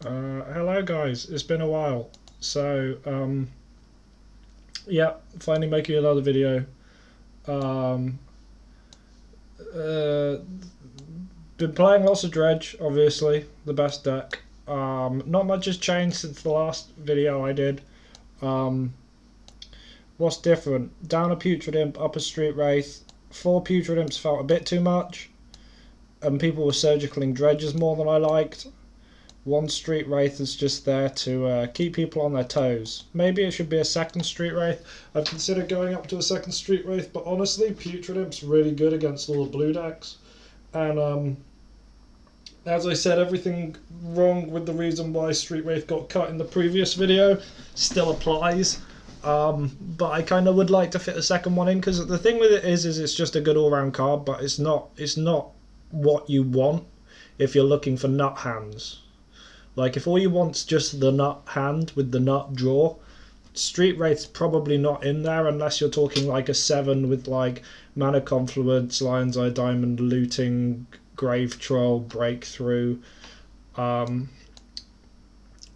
Hello guys, it's been a while. So, yeah, finally making another video. Um, uh, been playing lots of Dredge, obviously, the best deck. Not much has changed since the last video I did. Um, what's different? Down a Putrid Imp, up a Street Wraith. 4 Putrid Imps felt a bit too much, and people were surgicaling Dredges more than I liked. 1 Street Wraith is just there to keep people on their toes. Maybe it should be a 2nd Street Wraith. I've considered going up to a 2nd Street Wraith, but honestly, Putrid Imp's really good against all the blue decks. And as I said, everything wrong with the reason why Street Wraith got cut in the previous video still applies. But I kind of would like to fit the second one in, because the thing with it is it's just a good all-round card, but it's not what you want if you're looking for nut hands. Like, if all you want's just the nut hand with the nut draw, Street Wraith's probably not in there unless you're talking like a 7 with like Mana Confluence, Lion's Eye Diamond, Looting, Grave Troll, Breakthrough.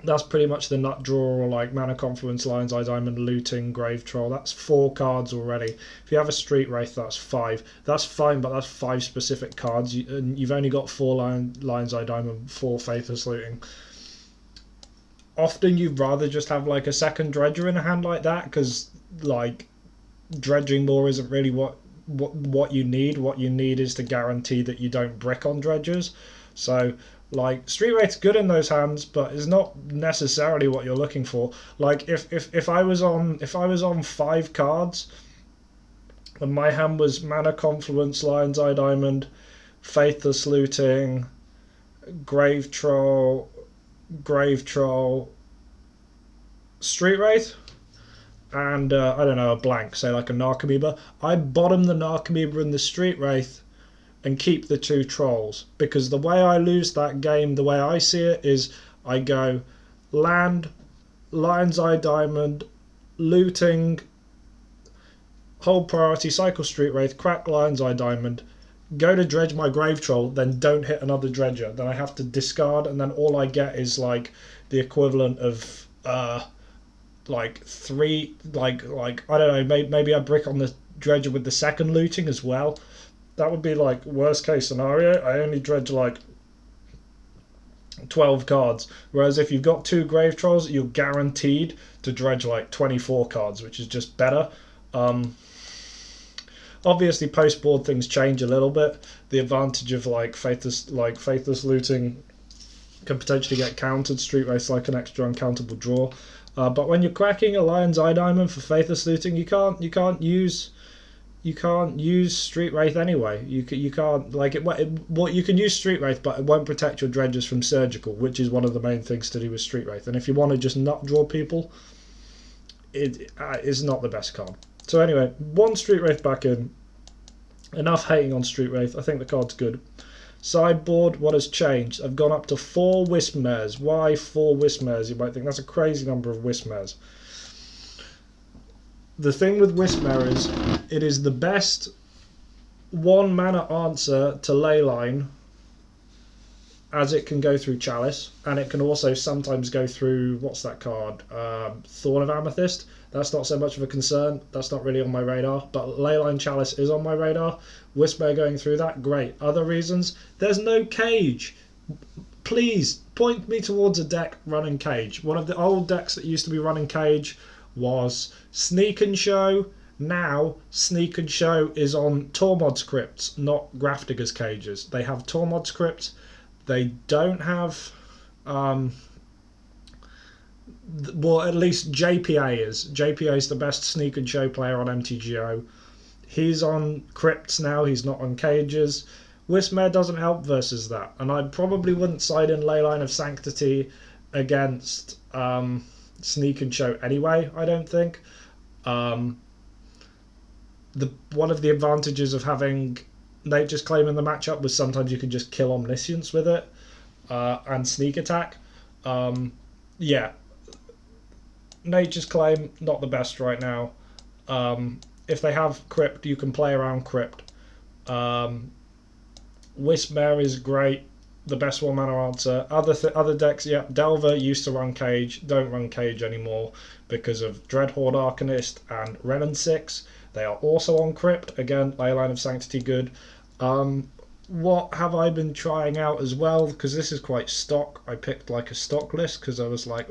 That's pretty much the nut draw, or like Mana Confluence, Lion's Eye Diamond, Looting, Grave Troll. That's 4 cards already. If you have a Street Wraith, that's 5. That's fine, but that's 5 specific cards, and you've only got 4 Lion's Eye Diamond, 4 Faithless Looting. Often you'd rather just have like a 2nd Dredger in a hand like that, because like dredging more isn't really what you need. What you need is to guarantee that you don't brick on dredgers. So like Street Wraith's good in those hands, but it's not necessarily what you're looking for. Like if I was on 5 cards and my hand was Mana Confluence, Lion's Eye Diamond, Faithless Looting, Grave Troll, Street Wraith, and I don't know, a blank, say like a Narcomoeba, I bottom the Narcomoeba and the Street Wraith and keep the 2 trolls, because the way I lose that game, the way I see it, is I go land, Lion's Eye Diamond, Looting, hold priority, cycle Street Wraith, crack Lion's Eye Diamond, go to dredge my Grave Troll, then don't hit another dredger. Then I have to discard, and then all I get is like the equivalent of like 3, like I don't know, maybe I brick on the dredger with the 2nd Looting as well. That would be like worst case scenario. I only dredge like 12 cards, whereas if you've got 2 Grave Trolls, you're guaranteed to dredge like 24 cards, which is just better. Obviously, post-board things change a little bit. The advantage of like Faithless Looting can potentially get countered. Street Wraith's like an extra uncountable draw. But when you're cracking a Lion's Eye Diamond for Faithless Looting, you can't use Street Wraith anyway. You can't like it. What you can use Street Wraith, but it won't protect your dredgers from surgical, which is one of the main things to do with Street Wraith. And if you want to just nut draw people, it is not the best card. So anyway, 1 Street Wraith back in. Enough hating on Street Wraith. I think the card's good. Sideboard, what has changed? I've gone up to 4 Wisp-Mares. Why 4 Wisp-Mares? You might think that's a crazy number of Wisp-Mares. The thing with Wisp-Mare is it is the best 1 mana answer to Leyline, as it can go through Chalice, and it can also sometimes go through, what's that card? Thorn of Amethyst. That's not so much of a concern. That's not really on my radar. But Leyline Chalice is on my radar. Wisp-Mare going through that, great. Other reasons, there's no Cage. Please, point me towards a deck running Cage. One of the old decks that used to be running Cage was Sneak and Show. Now, Sneak and Show is on Tormod's Crypts, not Grafdigger's Cages. They have Tormod's Crypts. They don't have... well, at least JPA is. JPA is the best Sneak and Show player on MTGO. He's on Crypts now, he's not on Cages. Wisp-Mare doesn't help versus that, and I probably wouldn't side in Leyline of Sanctity against Sneak and Show anyway, I don't think. One of the advantages of having Nature's Claim in the matchup was sometimes you can just kill Omniscience with it, and Sneak Attack. Yeah. Nature's Claim, not the best right now. If they have Crypt, you can play around Crypt. Wisp-Mare is great. the best one mana answer. Other decks, yeah, Delver used to run Cage, don't run Cage anymore because of Dreadhorde Arcanist and Renin 6. They are also on Crypt. Again, Leyline of Sanctity good. What have I been trying out as well? Because this is quite stock. I picked like a stock list because I was like,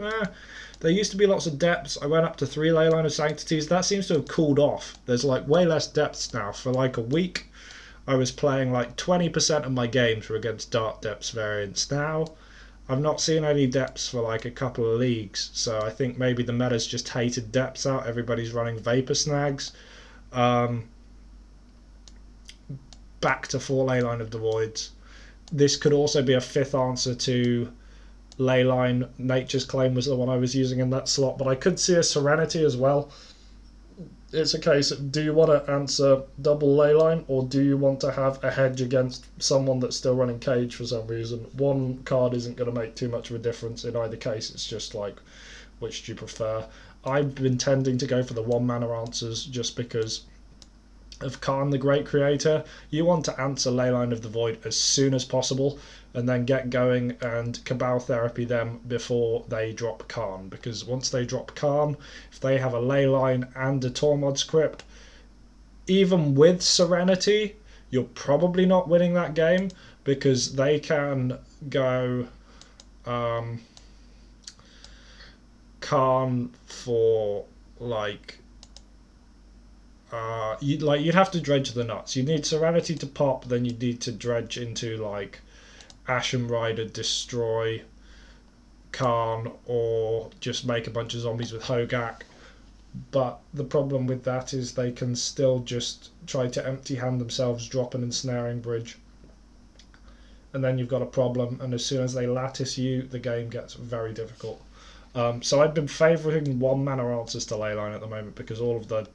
there used to be lots of depths. I went up to 3 Leyline of Sanctities. That seems to have cooled off. There's like way less depths now. For like a week, I was playing like 20% of my games were against Dark Depths variants. Now, I've not seen any depths for like a couple of leagues. So I think maybe the meta's just hated depths out. Everybody's running Vapor Snags. Back to 4 Leyline of the Voids. This could also be a 5th answer to Leyline. Nature's Claim was the one I was using in that slot, but I could see a Serenity as well. It's a case of, do you want to answer double Leyline, or do you want to have a hedge against someone that's still running Cage for some reason? One card isn't going to make too much of a difference in either case. It's just like, which do you prefer? I've been tending to go for the 1 mana answers just because of Khan the Great Creator. You want to answer Leyline of the Void as soon as possible and then get going and Cabal Therapy them before they drop Khan, because once they drop Khan, if they have a Leyline and a Tormod's Crypt, even with Serenity, you're probably not winning that game, because they can go Khan for like you'd have to dredge the nuts. You need Serenity to pop, then you need to dredge into like Ashen Rider, destroy Khan, or just make a bunch of zombies with Hogaak. But the problem with that is they can still just try to empty hand themselves, drop an ensnaring bridge, and then you've got a problem, and as soon as they lattice you, the game gets very difficult. So I've been favouring 1 mana answers to Leyline at the moment, because all of the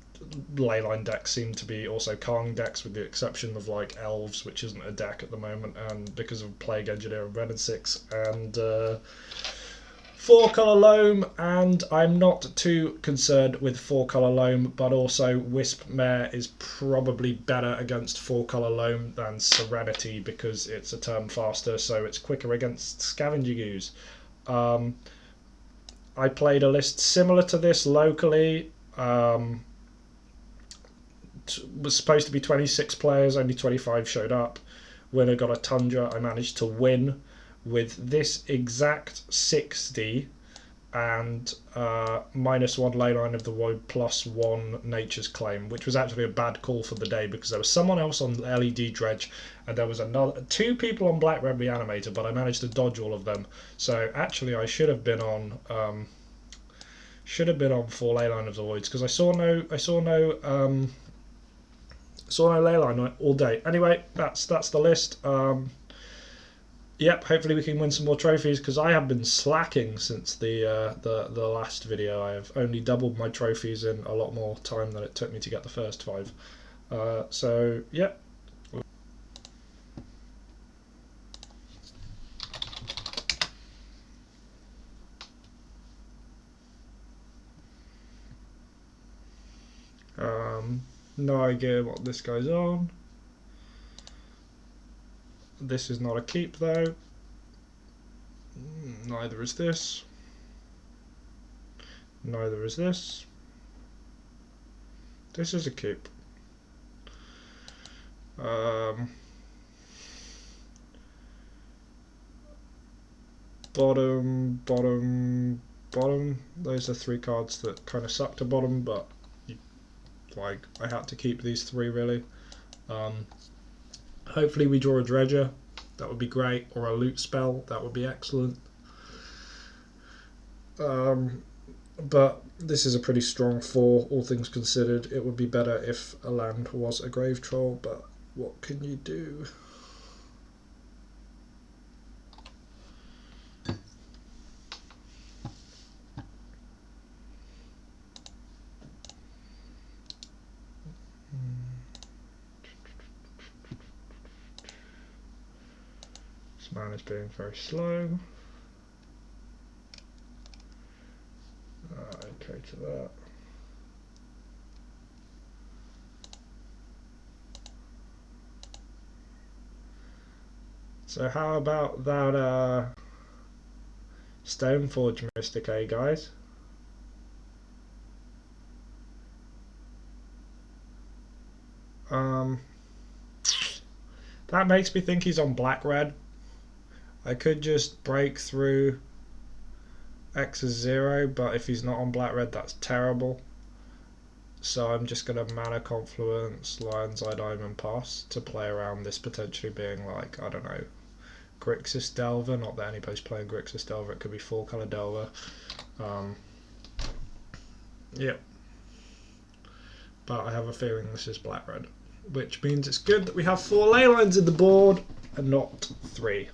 Leyline decks seem to be also Kong decks, with the exception of like Elves, which isn't a deck at the moment, and because of Plague Engineer and Renin 6 and 4-colour Loam, and I'm not too concerned with 4-colour Loam, but also Wisp Mare is probably better against 4-colour Loam than Serenity because it's a turn faster, so it's quicker against Scavenging Ooze. I played a list similar to this locally. Was supposed to be 26 players, only 25 showed up. Winner got a Tundra. I managed to win with this exact 60 and -1 Leyline of the Void, +1 Nature's Claim, which was actually a bad call for the day because there was someone else on LED Dredge and there was 2 people on Black Red Reanimator, but I managed to dodge all of them. So actually I should have been on 4 Leyline of the Voids, because I saw no Leyline all day. Anyway, that's the list. Yep, hopefully we can win some more trophies, because I have been slacking since the last video. I have only doubled my trophies in a lot more time than it took me to get the first 5. So, yep. No idea what this guy's on. This is not a keep though. Neither is this. Neither is this. This is a keep. Bottom, bottom, bottom. Those are 3 cards that kind of suck to bottom, but like I had to keep these 3 really. Hopefully we draw a Dredger, that would be great, or a Loot Spell, that would be excellent. But this is a pretty strong 4, all things considered. It would be better if a land was a Grave Troll, but what can you do? This man is being very slow. Okay to that. So how about that Stoneforge Mystic, eh, guys? That makes me think he's on black-red. I could just break through X is 0, but if he's not on black-red, that's terrible. So I'm just going to Mana Confluence, Lion's Eye Diamond Pass to play around this potentially being like, I don't know, Grixis Delver. Not that anybody's playing Grixis Delver, it could be 4-color Delver. Yep. But I have a feeling this is black-red, which means it's good that we have 4 ley lines in the board and not 3.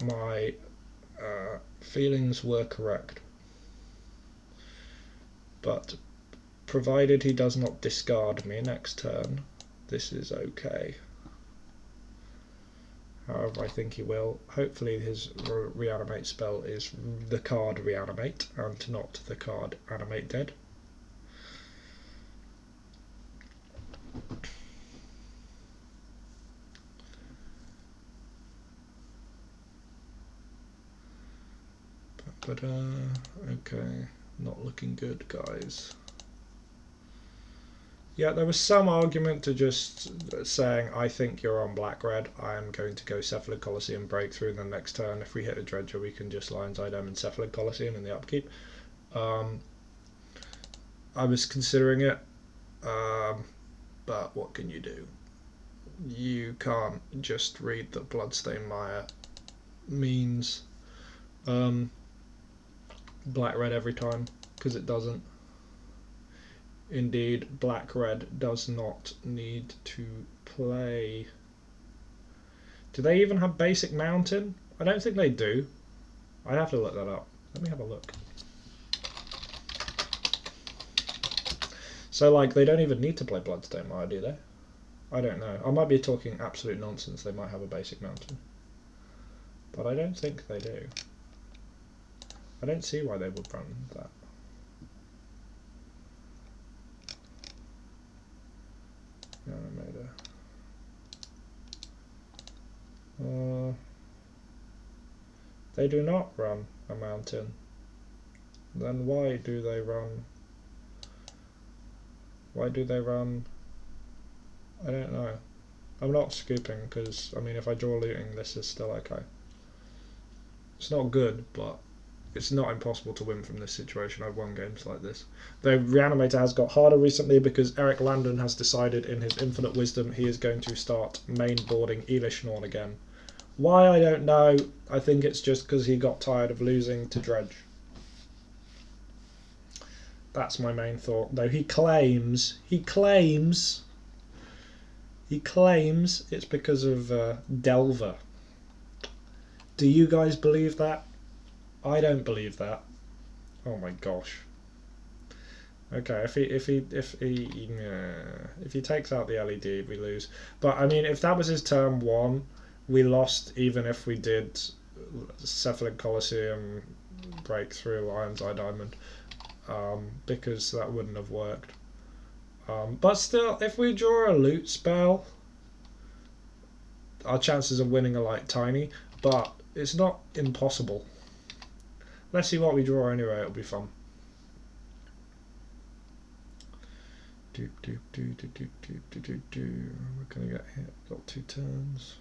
My feelings were correct, but provided he does not discard me next turn, this is okay. However, I think he will. Hopefully his reanimate spell is the card reanimate and not the card animate dead. But okay, not looking good, guys. Yeah, there was some argument to just saying, I think you're on black-red, I am going to go Cephalid Colosseum breakthrough, and then next turn, if we hit a Dredger, we can just Lion's Eye Diamond Cephalid Colosseum in the upkeep. I was considering it, but what can you do? You can't just read that Bloodstained Mire means black-red every time, because it doesn't. Indeed, black-red does not need to play. Do they even have basic mountain? I don't think they do. I'd have to look that up. Let me have a look. So, like, they don't even need to play Bloodstained Mire, do they? I don't know. I might be talking absolute nonsense. They might have a basic mountain. But I don't think they do. I don't see why they would run that. Reanimator. They do not run a mountain. Then why do they run? Why do they run? I don't know. I'm not scooping because, I mean, if I draw looting, this is still okay. It's not good, but it's not impossible to win from this situation. I've won games like this. The Reanimator has got harder recently because Eric Landon has decided in his infinite wisdom he is going to start main boarding Elishnorn again. Why, I don't know. I think it's just because he got tired of losing to Dredge. That's my main thought. Though he claims it's because of Delver. Do you guys believe that? I don't believe that. Oh my gosh. Okay, if he takes out the LED, we lose. But I mean, if that was his turn 1, we lost even if we did Cephalid Colosseum breakthrough Lion's Eye Diamond, because that wouldn't have worked. But still, if we draw a loot spell, our chances of winning are like tiny, but it's not impossible. Let's see what we draw anyway, it'll be fun. We're gonna get hit, got 2 turns.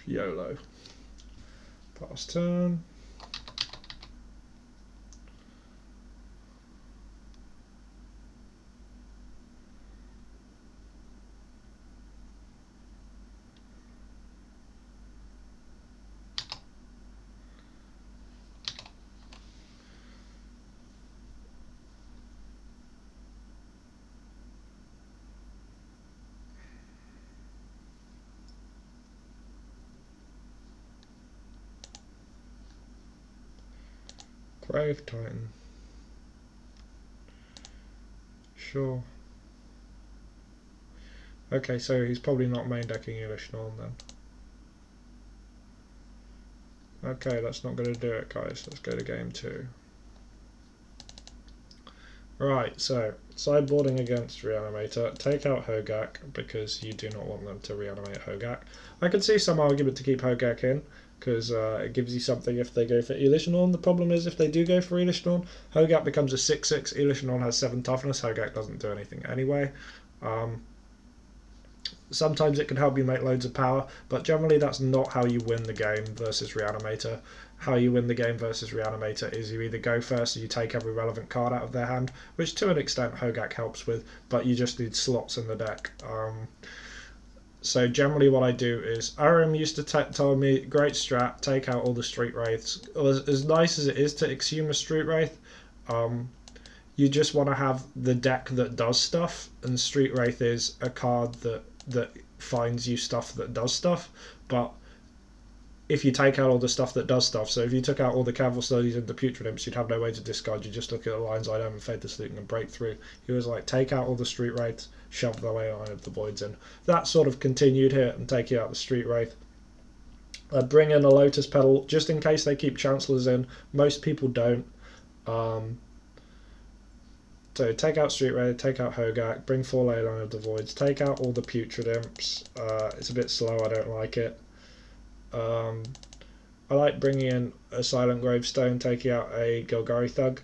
YOLO. Pass turn. Grave Titan. Sure. Okay, so he's probably not main decking Elishnorn then. Okay, that's not going to do it, guys. Let's go to game 2. Right, so sideboarding against reanimator. Take out Hogaak because you do not want them to reanimate Hogaak. I could see some argument to keep Hogaak in because it gives you something if they go for Elishanorn. The problem is if they do go for Elishanorn, Hogaak becomes a 6/6. Elishanorn has 7 toughness. Hogaak doesn't do anything anyway. Sometimes it can help you make loads of power, but generally that's not how you win the game versus Reanimator. How you win the game versus Reanimator is you either go first and you take every relevant card out of their hand, which to an extent Hogaak helps with, but you just need slots in the deck. So generally what I do is, Aram used to tell me, great strat, take out all the Street Wraiths. As nice as it is to exhume a Street Wraith, you just want to have the deck that does stuff, and Street Wraith is a card that finds you stuff that does stuff. But if you take out all the stuff that does stuff, so if you took out all the Cavil Studies and the Putrid Imps, you'd have no way to discard. You just look at the Lion's Eye Dome and Fade the Sleeping and break through. He was like, take out all the Street Wraiths, shove the Ley Line of the Voids in. That sort of continued here and taking out the Street Wraith. Bring in a Lotus Petal just in case they keep Chancellors in. Most people don't. So take out Street Wraith, take out Hogaak, bring 4 Ley Line of the Voids, take out all the Putrid Imps. It's a bit slow, I don't like it. I like bringing in a Silent Gravestone, taking out a Golgari Thug.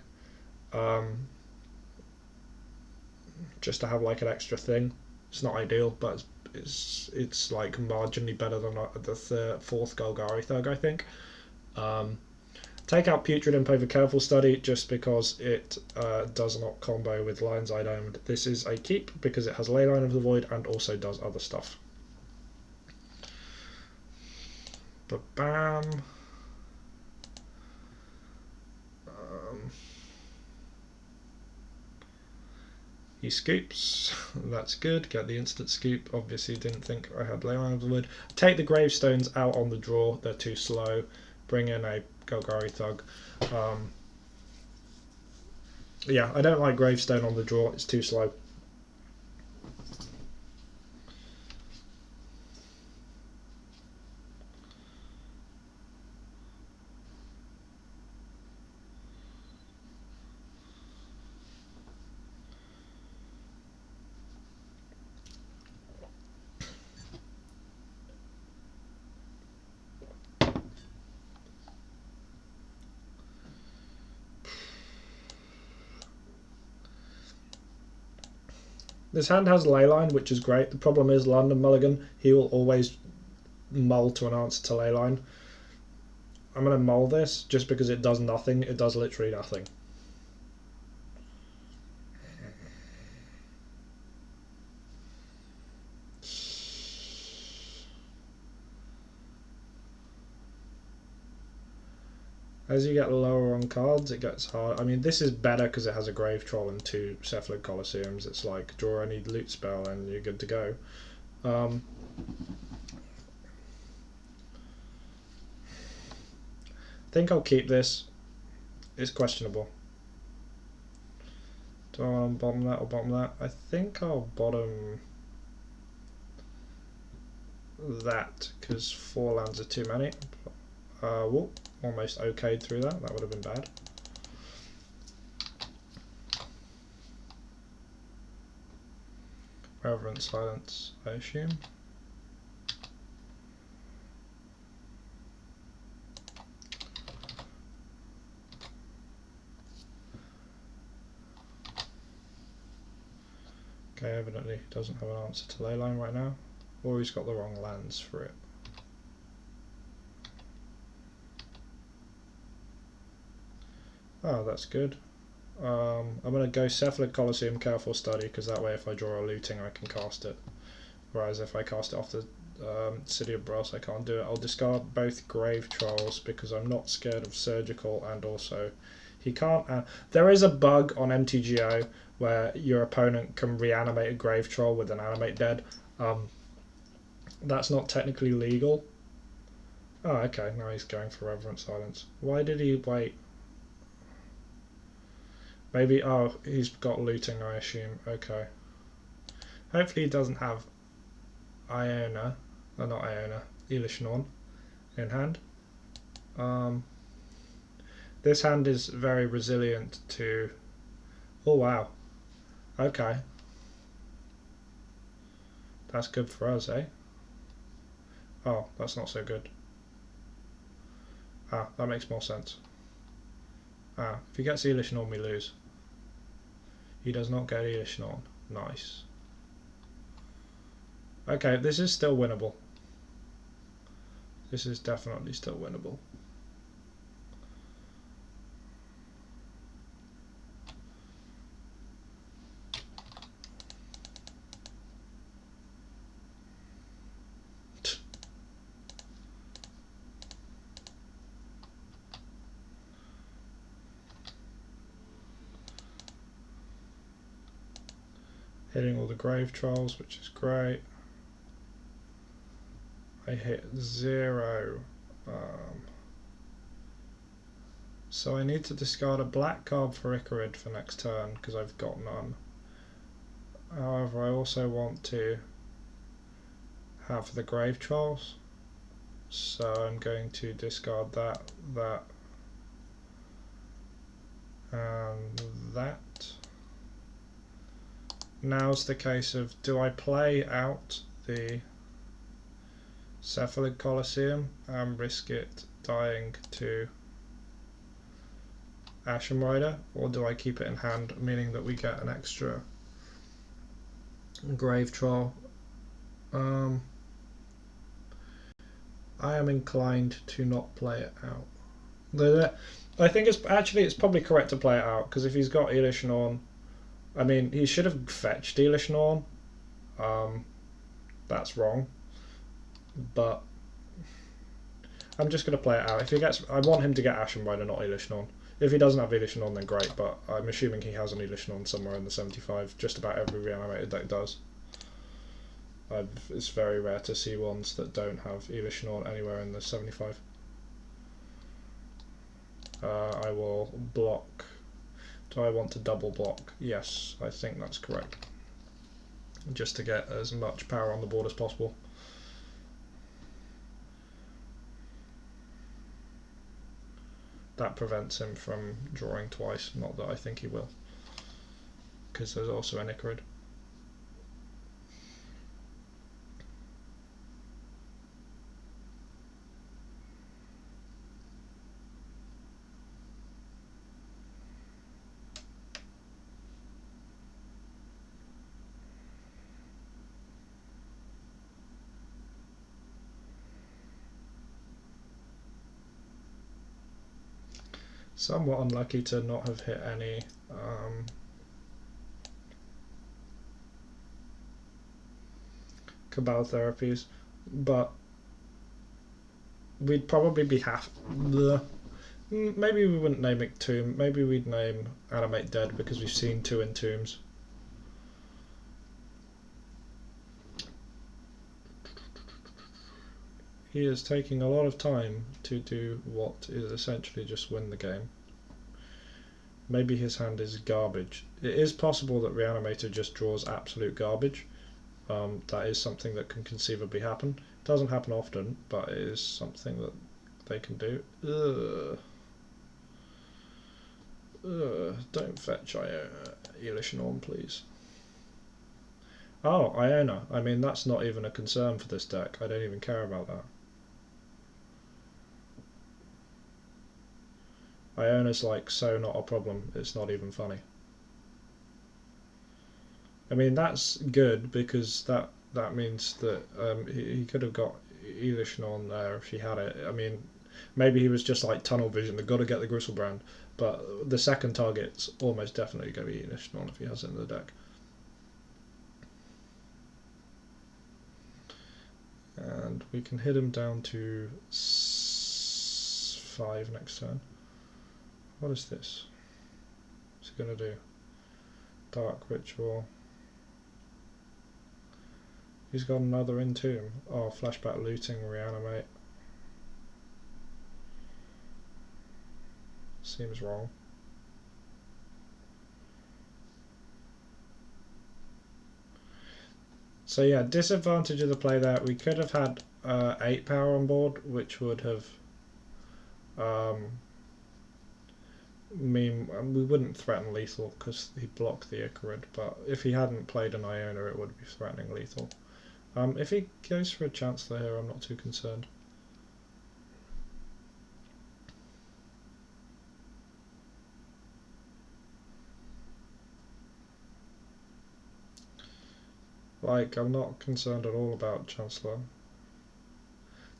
Just to have like an extra thing. It's not ideal, but it's like marginally better than the 4th Golgari Thug, I think. Take out Putrid Imp over Careful Study just because it does not combo with Lion's Eye Dome. This is a keep because it has Ley Line of the Void and also does other stuff. Ba-bam. He scoops. That's good. Get the instant scoop. Obviously didn't think I had Ley Line of the Void. Take the Gravestones out on the draw. They're too slow. Bring in a Golgari Thug. Yeah, I don't like Gravestone on the draw, it's too slow. This hand has Leyline, which is great. The problem is London Mulligan, he will always mull to an answer to Leyline. I'm going to mull this just because it does nothing. It does literally nothing. As you get lower on cards, it gets hard. I mean, this is better because it has a Grave Troll and 2 Cephalid Colosseums. It's like, draw any loot spell and you're good to go. I think I'll keep this. It's questionable. Do I want to bottom that or bottom that? I think I'll bottom that because 4 lands are too many. Whoop. Almost okayed through that. That would have been bad. Reverent Silence, I assume. Okay, evidently he doesn't have an answer to Leyline right now, or he's got the wrong lands for it. Oh, that's good. I'm going to go Cephalid Colosseum, Careful Study, because that way if I draw a looting I can cast it. Whereas if I cast it off the City of Brass I can't do it. I'll discard both Grave Trolls because I'm not scared of Surgical, and also he can't... there is a bug on MTGO where your opponent can reanimate a Grave Troll with an Animate Dead. That's not technically legal. Oh, okay, now he's going for Reverent Silence. Why did he wait? Maybe, oh, he's got looting, I assume. Okay. Hopefully he doesn't have Iona, not Iona, Elishanorn in hand. This hand is very resilient to... Oh wow. Okay. That's good for us, eh? Oh, that's not so good. Ah, that makes more sense. Ah, if he gets Elish Norn, we lose. He does not get Elish Norn. Nice. Okay, this is still winnable. This is definitely still winnable. Hitting all the grave trolls, which is great. I hit 0. So I need to discard a black card for Icarid for next turn because I've got none. However, I also want to have the grave trolls. So I'm going to discard that, and that. Now's the case of, do I play out the Cephalid Colosseum and risk it dying to Ashen Rider, or do I keep it in hand, meaning that we get an extra grave troll? I am inclined to not play it out. I think it's probably correct to play it out, because if he's got Elish Norn, I mean, he should have fetched Elish Norn. That's wrong. But I'm just going to play it out. If he gets, I want him to get Ashen Rider, not Elish Norn. If he doesn't have Elish Norn, then great, but I'm assuming he has an Elish Norn somewhere in the 75. Just about every reanimated deck does. It's very rare to see ones that don't have Elish Norn anywhere in the 75. I will block. Do I want to double block? Yes, I think that's correct. Just to get as much power on the board as possible. That prevents him from drawing twice, not that I think he will, because there's also an Icarid. Somewhat unlucky to not have hit any Cabal therapies, but we'd probably be maybe we wouldn't name it Tomb, maybe we'd name Animate Dead because we've seen 2 Entombs. He is taking a lot of time to do what is essentially just win the game. Maybe his hand is garbage. It is possible that Reanimator just draws absolute garbage. That is something that can conceivably happen. It doesn't happen often, but it is something that they can do. Don't fetch Elish Norn, please. Oh, Iona. I mean, that's not even a concern for this deck. I don't even care about that. Iona's like so not a problem, it's not even funny. I mean, that's good because that means that he could have got Elish Norn there if he had it. I mean, maybe he was just like tunnel vision, they've got to get the Griselbrand, but the second target's almost definitely going to be Elish Norn if he has it in the deck. And we can hit him down to 5 next turn. What is this? What's he going to do? Dark Ritual. He's got another Entomb. Oh, Flashback Looting, Reanimate. Seems wrong. So yeah, disadvantage of the play there. We could have had 8 power on board, which would have We wouldn't threaten lethal because he blocked the Icarid, but if he hadn't played an Iona, it would be threatening lethal. If he goes for a Chancellor here, I'm not too concerned. Like, I'm not concerned at all about Chancellor.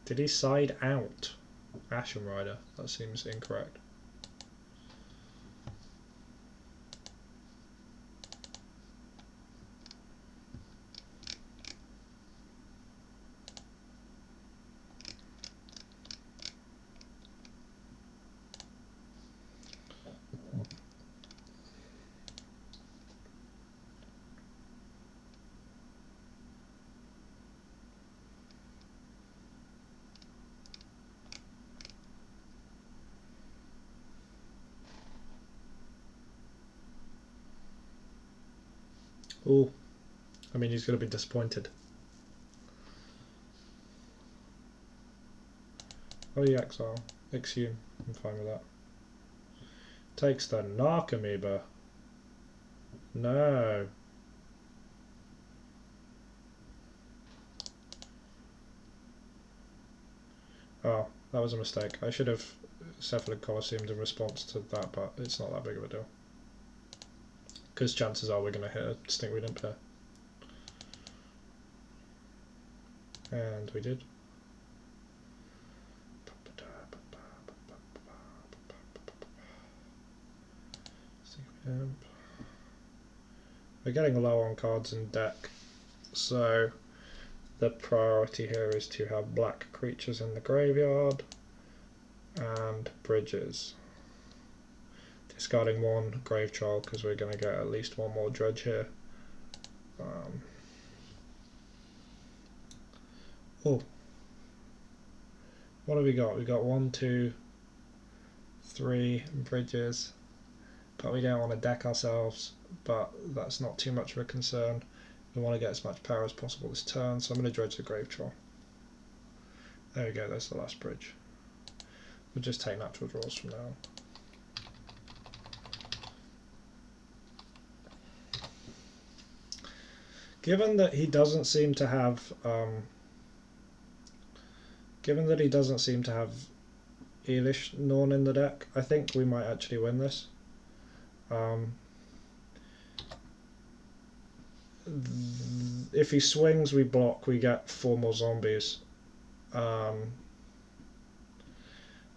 Did he side out Ashen Rider? That seems incorrect. Oh, I mean, he's going to be disappointed. Oh, he exile. Exhume. I'm fine with that. Takes the Narc Amoeba. No. Oh, that was a mistake. I should have Cephalid Colosseum in response to that, but it's not that big of a deal. Because chances are we're going to hit a Stinkweed Imp here. And we did. We're getting low on cards in deck, so the priority here is to have black creatures in the graveyard and bridges. Discarding one Grave Child because we're going to get at least one more Dredge here. Oh, what have we got? We've got 1, 2, 3 bridges, but we don't want to deck ourselves, but that's not too much of a concern. We want to get as much power as possible this turn, so I'm going to Dredge the Grave Troll. There we go, that's the last bridge. We'll just take natural draws from now on. Given that he doesn't seem to have Elish Norn in the deck, I think we might actually win this. If he swings, we block, we get 4 more zombies.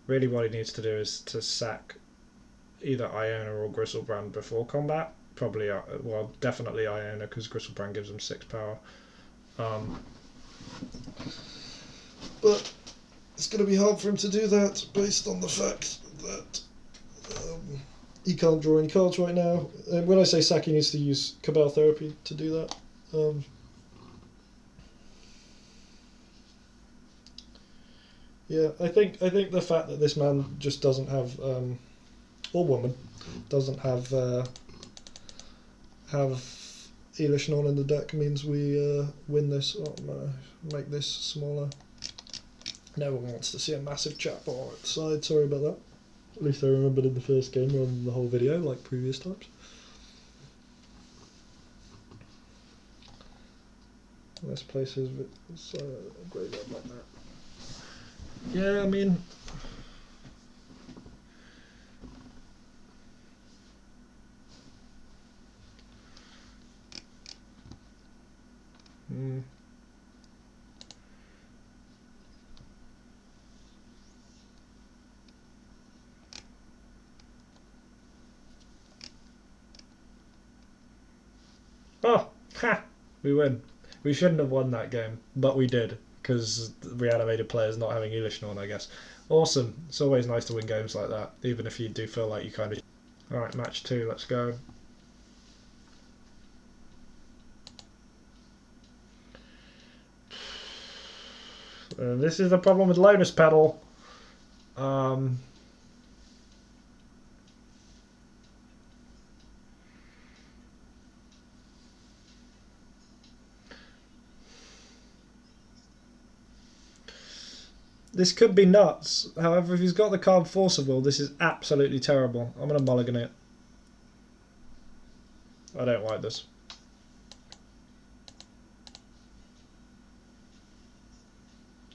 Really what he needs to do is to sack either Iona or Gristlebrand before combat. Probably, well, definitely Iona, because Gristlebrand gives him 6 power. But it's going to be hard for him to do that based on the fact that he can't draw any cards right now. When I say sack, he needs to use Cabal Therapy to do that. Yeah, I think the fact that this man just doesn't have, or woman, doesn't have Elish Norn in the deck means we win this. Oh, no, make this smaller. No one wants to see a massive chat bar at the side, sorry about that. At least I remembered in the first game rather than the whole video like previous times. Let's place his graveyard like that. Yeah, I mean... Oh, ha! We win. We shouldn't have won that game, but we did, because the reanimated player's not having Elish Norn, I guess. Awesome. It's always nice to win games like that, even if you do feel like you kind of... Alright, match 2, let's go. This is the problem with Lotus Petal. This could be nuts. However, if he's got the card Force of Will, this is absolutely terrible. I'm going to mulligan it. I don't like this.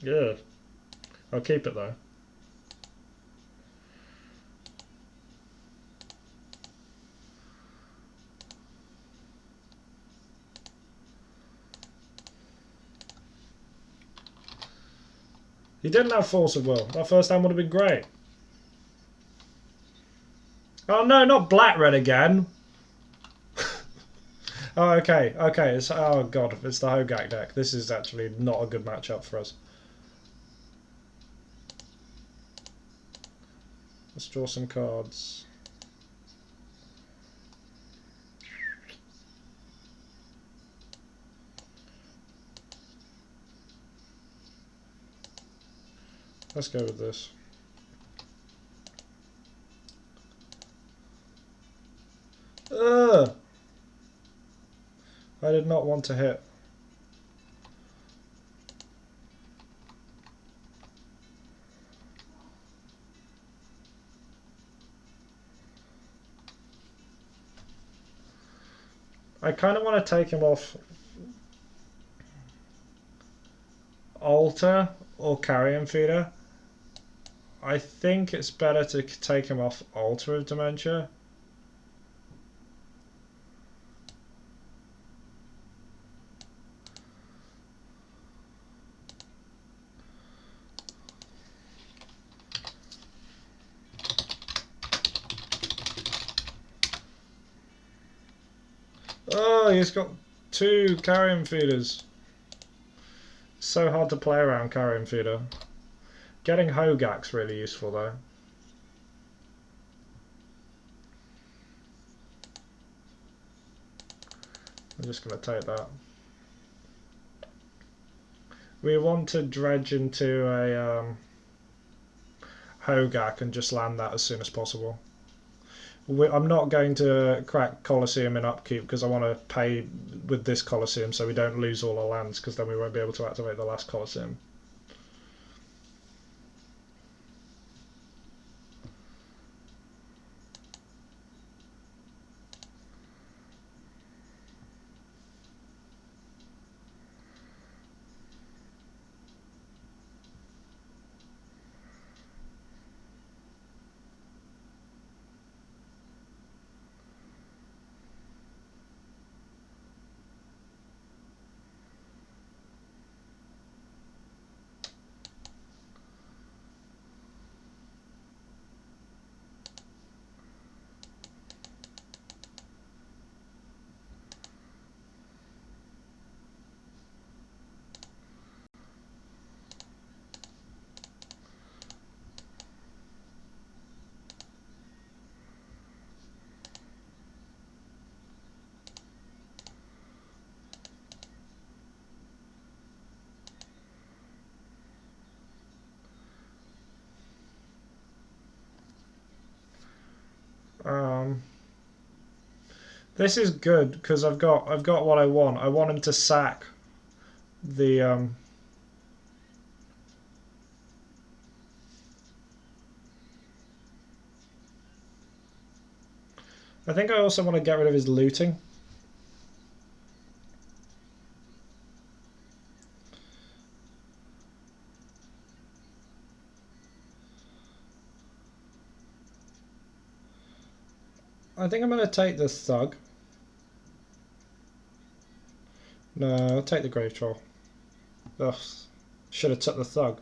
Yeah. I'll keep it though. He didn't have Force of Will. That first hand would have been great. Oh no, not Black Red again. Oh, okay, okay. It's, oh god, it's the Hogaak deck. This is actually not a good matchup for us. Let's draw some cards. Let's go with this. Ugh! I did not want to hit. I kind of want to take him off Altar or Carrion Feeder. I think it's better to take him off Altar of Dementia. Oh, he's got 2 Carrion Feeders. So hard to play around Carrion Feeder. Getting Hogaak's really useful though. I'm just going to take that. We want to dredge into a Hogaak and just land that as soon as possible. I'm not going to crack Colosseum in upkeep because I want to pay with this Colosseum so we don't lose all our lands, because then we won't be able to activate the last Colosseum. This is good because I've got what I want. I want him to sack the I think I also want to get rid of his looting. I think I'm going to take the Thug. No, I'll take the Grave Troll. Ugh, should have took the Thug.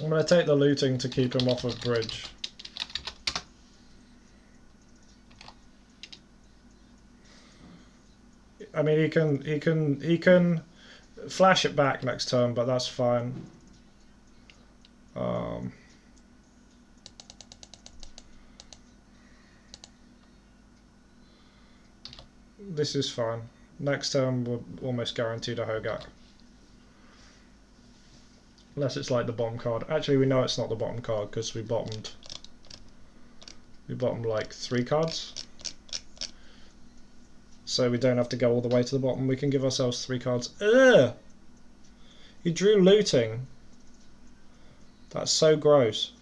I'm going to take the looting to keep him off of bridge. I mean, he can flash it back next turn, but that's fine. This is fine. Next turn we're almost guaranteed a Hogaak. Unless it's like the bottom card. Actually, we know it's not the bottom card because we bottomed. We bottomed like 3 cards. So we don't have to go all the way to the bottom. We can give ourselves 3 cards. Ugh! You drew looting. That's so gross.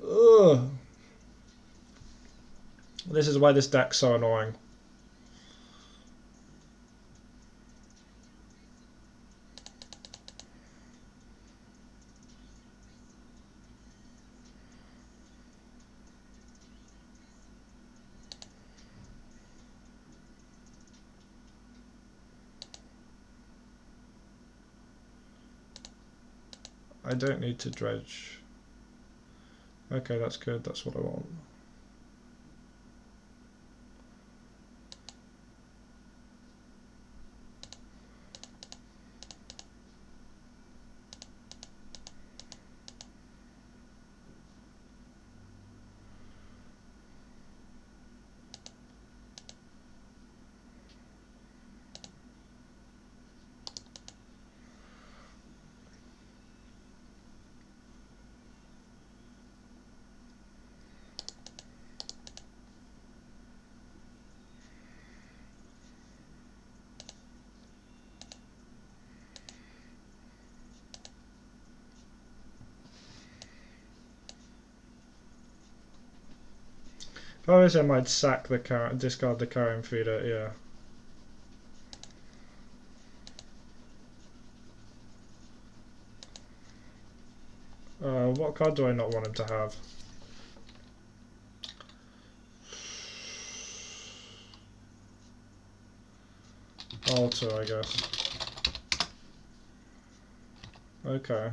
Ugh. This is why this deck's so annoying. I don't need to dredge. Okay, that's good. That's what I want. Obviously I might sack the discard the carrion feeder, yeah. What card do I not want him to have? Altar, I guess. Okay.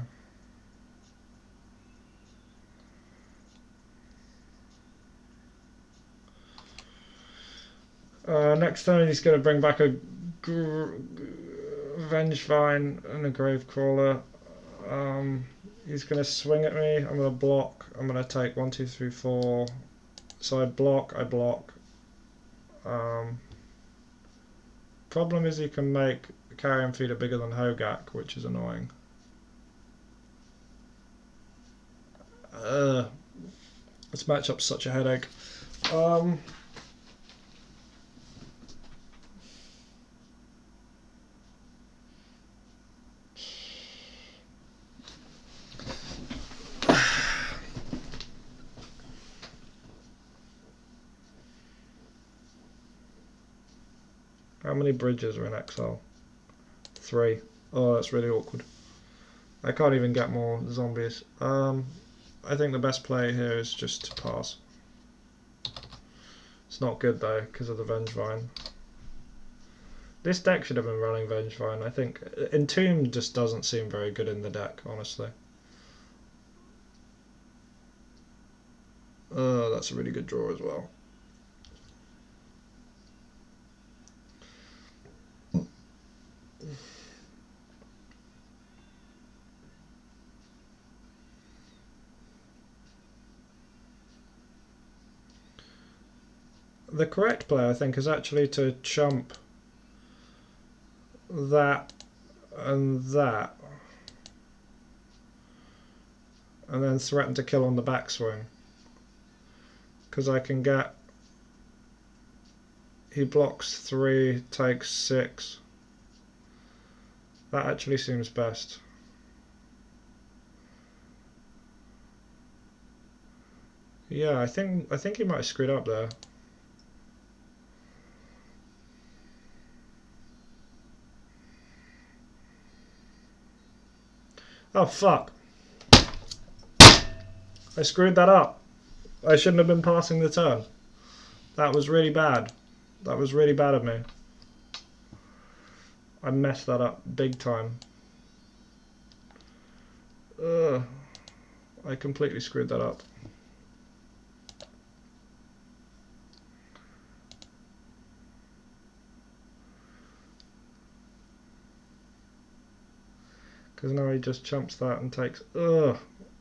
Next turn he's going to bring back a Vengevine and a Gravecrawler. He's going to swing at me. I'm going to block. I'm going to take 1, 2, 3, 4. So I block. Problem is he can make Carrion Feeder bigger than Hogaak, which is annoying. This matchup's such a headache. How many bridges are in exile? 3. Oh, that's really awkward. I can't even get more zombies. I think the best play here is just to pass. It's not good though, because of the Vengevine. This deck should have been running Vengevine. I think Entomb just doesn't seem very good in the deck, honestly. That's a really good draw as well. The correct play, I think, is actually to chump that and that, and then threaten to kill on the backswing. Because I can get... He blocks 3, takes 6. That actually seems best. Yeah, I think he might have screwed up there. Oh fuck. I screwed that up. I shouldn't have been passing the turn. That was really bad. That was really bad of me. I messed that up big time. I completely screwed that up. Because now he just chumps that and takes...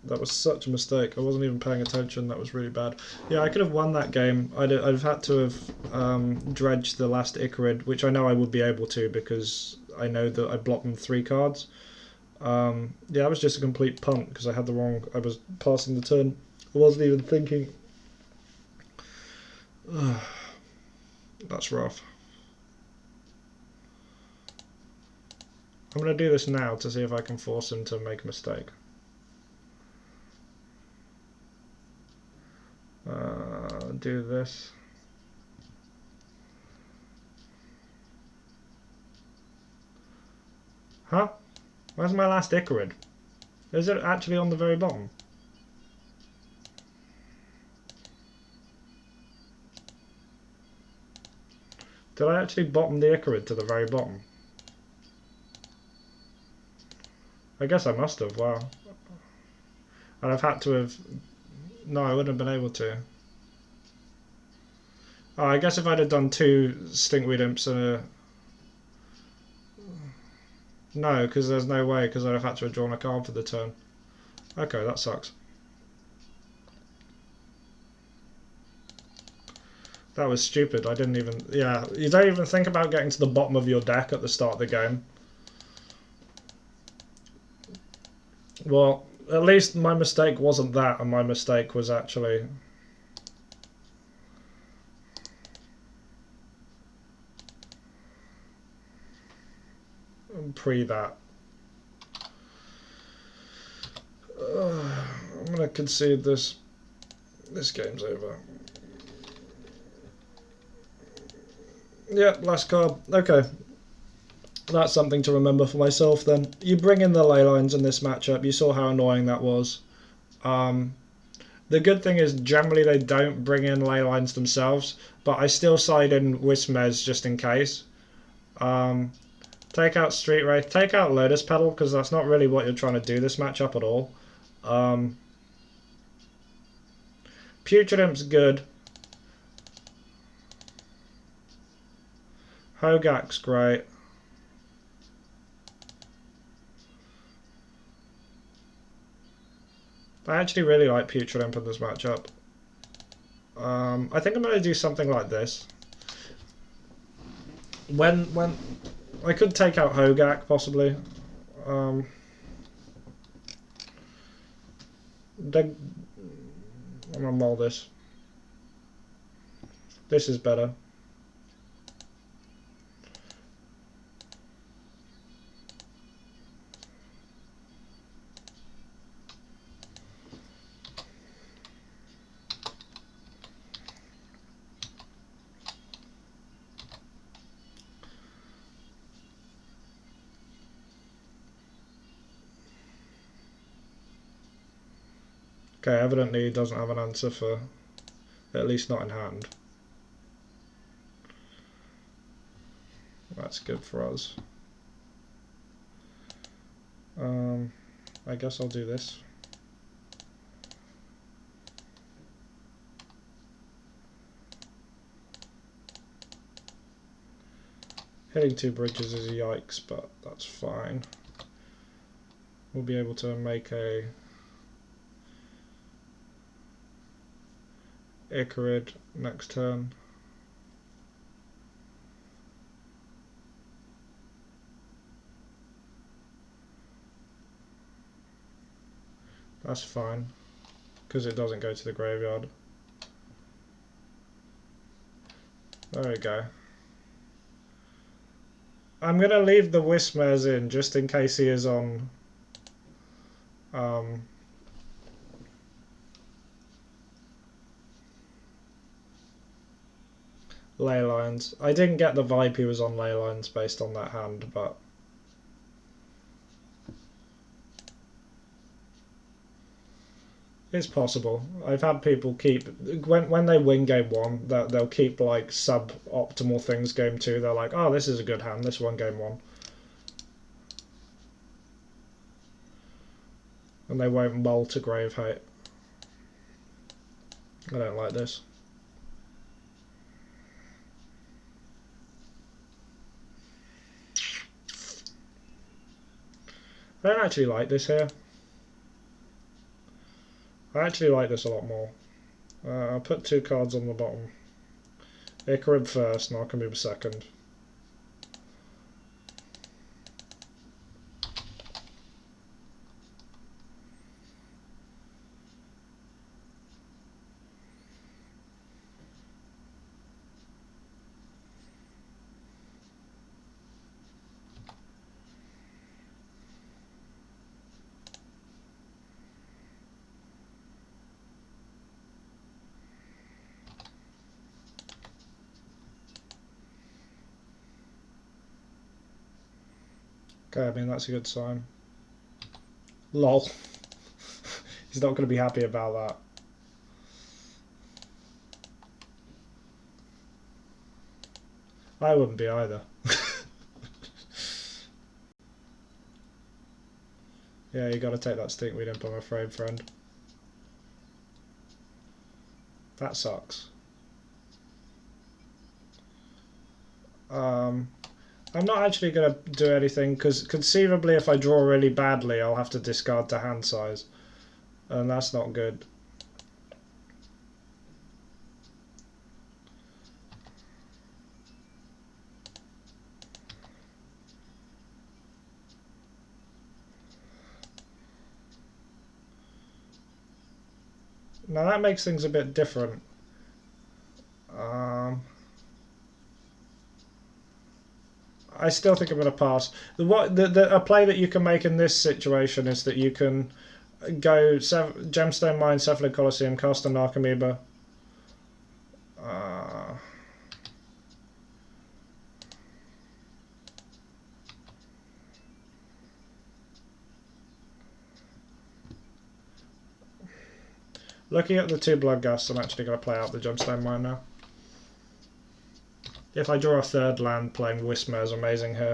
That was such a mistake. I wasn't even paying attention. That was really bad. Yeah, I could have won that game. I'd have had to have dredged the last Icarid, which I know I would be able to because I know that I blocked them 3 cards. Yeah, I was just a complete punt because I had the wrong... I was passing the turn. I wasn't even thinking. That's rough. I'm going to do this now to see if I can force him to make a mistake. Do this. Huh? Where's my last Icarid? Is it actually on the very bottom? Did I actually bottom the Icarid to the very bottom? I guess I must have, wow. And I've had to have... No, I wouldn't have been able to. Oh, I guess if I'd have done 2 Stinkweed Imps and a... No, because there's no way, because I'd have had to have drawn a card for the turn. Okay, that sucks. That was stupid, I didn't even... Yeah, you don't even think about getting to the bottom of your deck at the start of the game. Well, at least my mistake wasn't that, and my mistake was actually... pre that. I'm going to concede this. This game's over. Yep, last card. Okay. That's something to remember for myself then. You bring in the ley lines in this matchup. You saw how annoying that was. The good thing is generally they don't bring in ley lines themselves, but I still side in Wismez just in case. Take out Street Wraith, take out Lotus Petal, because that's not really what you're trying to do this matchup at all. Putrid Imp's good. Hogaak's great. I actually really like Putrid Imp in this matchup. I think I'm going to do something like this. When I could take out Hogaak, possibly. I'm gonna mull this. This is better. Okay, evidently he doesn't have an answer for, at least not in hand. That's good for us. I guess I'll do this. Hitting 2 bridges is a yikes, but that's fine. We'll be able to make a Icarid next turn. That's fine, because it doesn't go to the graveyard. There we go. I'm going to leave the Wismares in, just in case he is on... ley lines. I didn't get the vibe he was on ley lines based on that hand, but... it's possible. I've had people keep... When they win game 1, they'll keep like sub-optimal things game 2. They're like, oh, this is a good hand, this won game 1. And they won't mull to Grave Hate. I don't like this. I don't actually like this here. I actually like this a lot more. I'll put 2 cards on the bottom. Icarib first, and Narcomoeba second. Okay, I mean that's a good sign. Lol. He's not going to be happy about that. I wouldn't be either. Yeah, you got to take that stinkweed imp, I'm afraid, friend. That sucks. I'm not actually going to do anything, because conceivably if I draw really badly I'll have to discard to hand size. And that's not good. Now that makes things a bit different. I still think I'm going to pass. A play that you can make in this situation is that you can go Gemstone Mine, Cephalid Colosseum, cast a Narcomoeba. Looking at the 2 Bloodghasts, I'm actually going to play out the Gemstone Mine now. If I draw a 3rd land, playing Wismare is amazing here.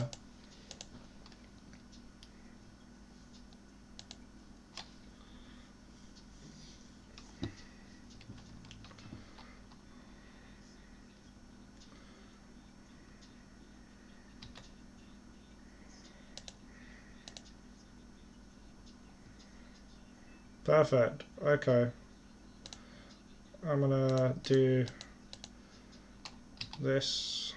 Perfect. Okay. I'm gonna do this.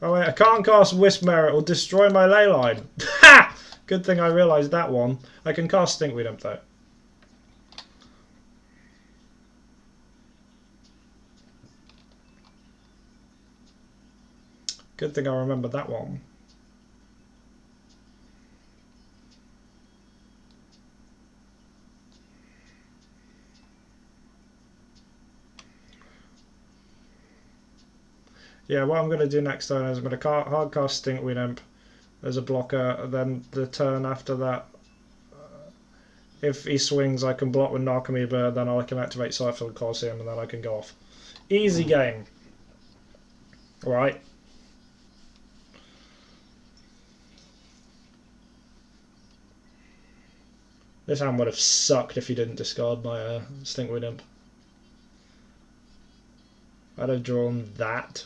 Oh wait, I can't cast Wismare, it will destroy my leyline. Ha! Good thing I realised that one. I can cast Stinkweed Imp though. Good thing I remembered that one. Yeah, what I'm going to do next turn is I'm going to hard cast Stinkweed Imp as a blocker, and then the turn after that, if he swings, I can block with Narcomoeba, then I can activate Cephalid Colosseum, and then I can go off. Easy game. Alright. This hand would have sucked if he didn't discard my Stinkweed Imp. I'd have drawn that.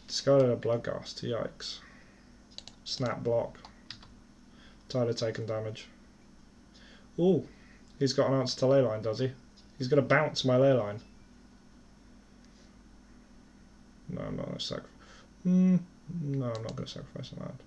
Discarded a Bloodghast, yikes. Snap block. Tired of taking damage. Ooh, he's got an answer to leyline, does he? He's going to bounce my leyline. No, I'm not going to sacrifice. No, I'm not going to sacrifice a land.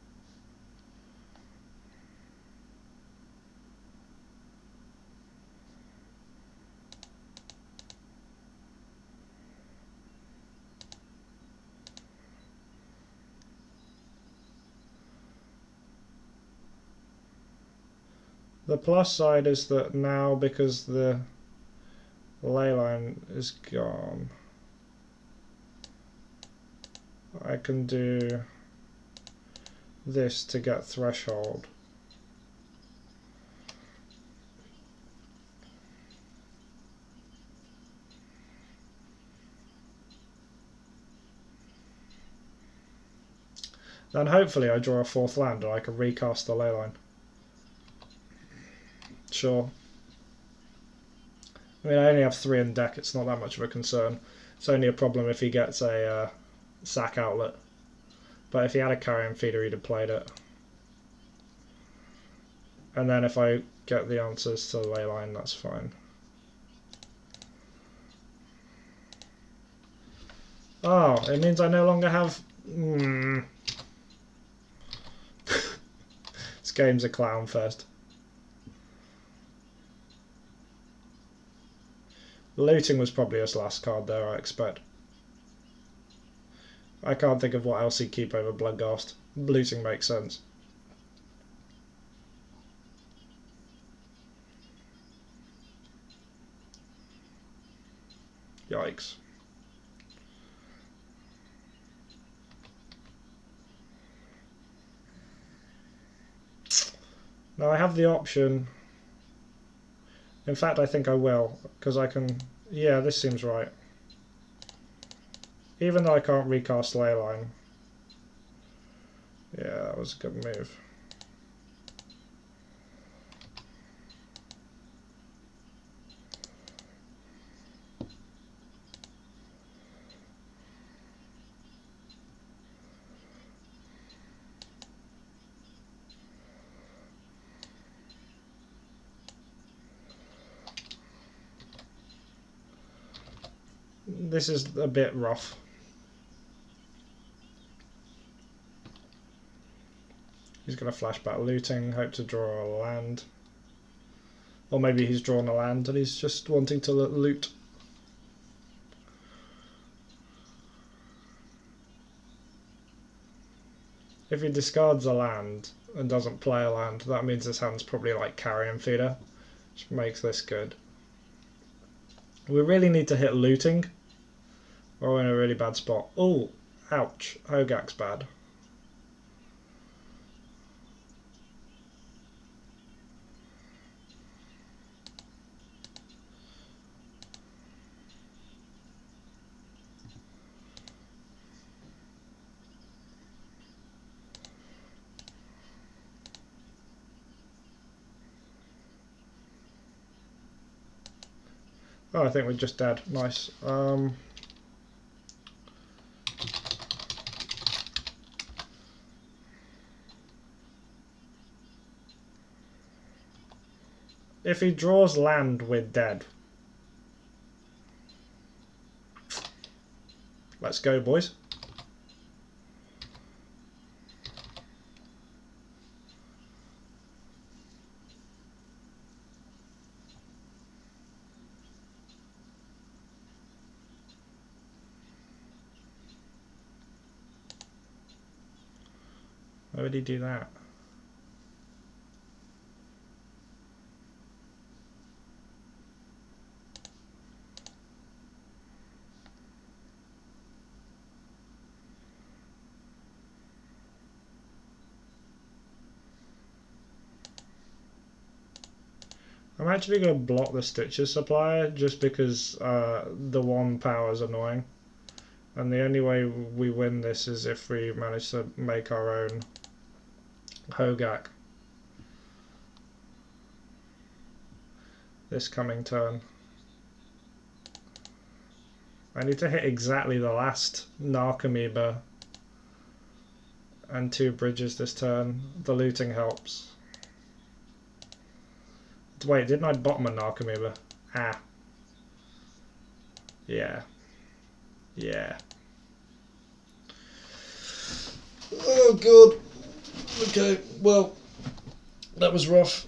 The plus side is that now, because the leyline is gone, I can do this to get threshold. Then hopefully I draw a 4th land and I can recast the leyline. Sure. I mean, I only have 3 in deck, it's not that much of a concern. It's only a problem if he gets a sack outlet. But if he had a carrion feeder, he'd have played it. And then if I get the answers to the ley line, that's fine. Oh, it means I no longer have... This game's a clown first. Looting was probably his last card there, I expect. I can't think of what else he'd keep over Bloodghast. Looting makes sense. Yikes. Now I have the option. In fact, I think I will, because I can... Yeah, this seems right. Even though I can't recast Leyline. Yeah, that was a good move. This is a bit rough. He's going to flashback looting, hope to draw a land. Or maybe he's drawn a land and he's just wanting to loot. If he discards a land and doesn't play a land, that means his hand's probably like carrion feeder, which makes this good. We really need to hit looting, or we're in a really bad spot. Oh, ouch, Hogaak's bad. Oh, I think we're just dead. Nice. If he draws land, we're dead. Let's go, boys. Why would he do that? I'm actually going to block the Stitches supplier just because the 1 power is annoying. And the only way we win this is if we manage to make our own Hogaak this coming turn. I need to hit exactly the last Narcomoeba and 2 bridges this turn. The looting helps. Wait, didn't I bottom a Narcomoeba? Ah. Yeah. Yeah. Oh god. Okay, well, that was rough.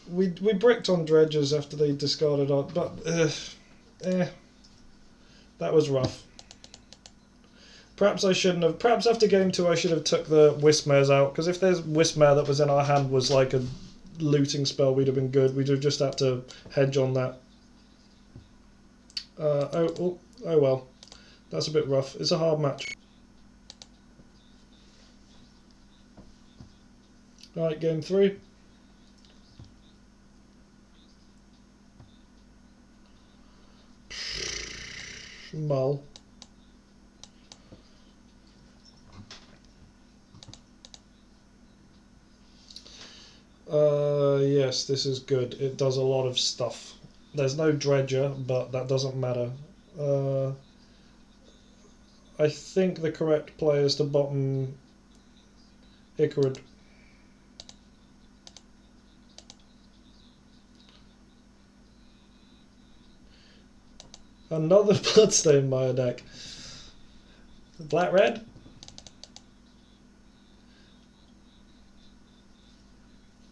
We bricked on dredges after they discarded our, but that was rough. Perhaps I shouldn't have. Perhaps after game 2 I should have took the Wismares out, because if there's Wismare that was in our hand was like a looting spell, we'd have been good. We'd have just had to hedge on that. Oh well, that's a bit rough. It's a hard match. Alright, game 3. Mull. Yes, this is good. It does a lot of stuff. There's no Dredger, but that doesn't matter. I think the correct play is to bottom Icarid. Another Bloodstain Mire deck. Black-red?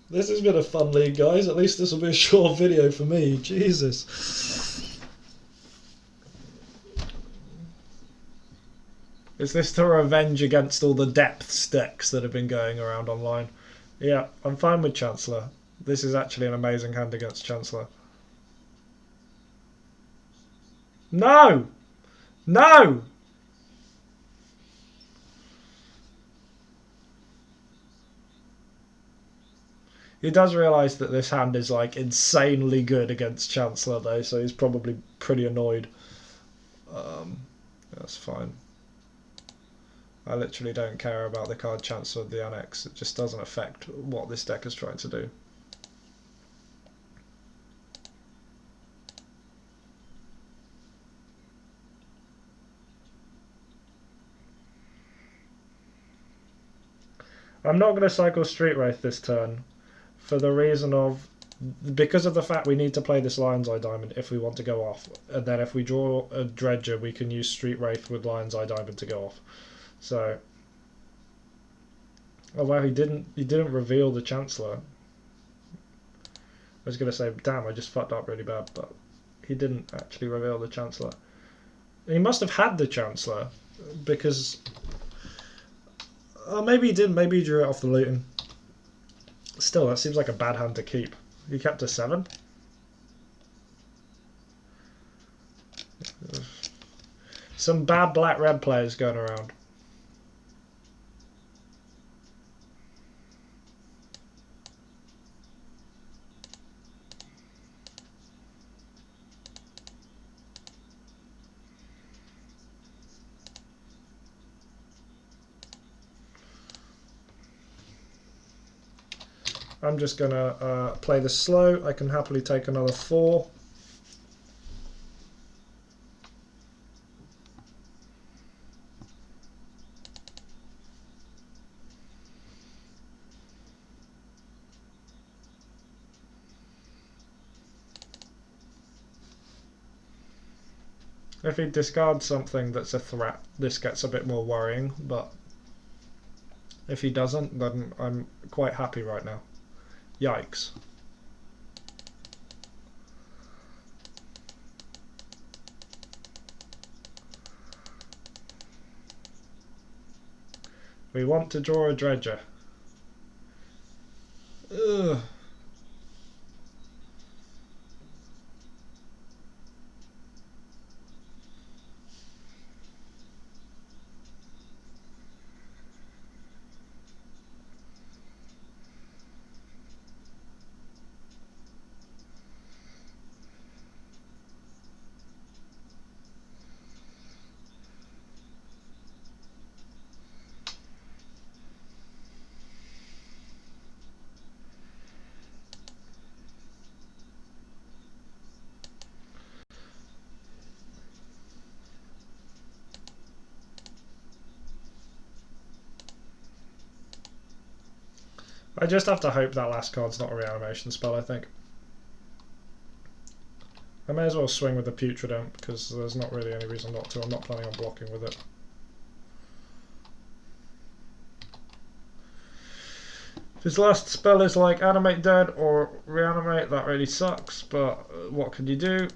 This has been a fun league, guys. At least this will be a short video for me. Jesus. Is this the revenge against all the depths decks that have been going around online? Yeah, I'm fine with Chancellor. This is actually an amazing hand against Chancellor. No! No! He does realise that this hand is like insanely good against Chancellor though, so he's probably pretty annoyed. That's fine. I literally don't care about the card Chancellor of the Annex. It just doesn't affect what this deck is trying to do. I'm not going to cycle Street Wraith this turn for the reason of, because of the fact we need to play this Lion's Eye Diamond if we want to go off, and then if we draw a Dredger we can use Street Wraith with Lion's Eye Diamond to go off. So, oh wow, he didn't reveal the Chancellor. I was going to say, damn, I just fucked up really bad, but he didn't actually reveal the Chancellor. He must have had the Chancellor, because... maybe he didn't, maybe he drew it off the Luton. Still, that seems like a bad hand to keep. He kept a 7? Some bad black-red players going around. I'm just going to play this slow. I can happily take another 4. If he discards something that's a threat, this gets a bit more worrying, but if he doesn't, then I'm quite happy right now. Yikes. We want to draw a Dredger. Ugh. I just have to hope that last card's not a reanimation spell, I think. I may as well swing with the Putrid Imp, because there's not really any reason not to. I'm not planning on blocking with it. If his last spell is like Animate Dead or Reanimate, that really sucks, but what can you do?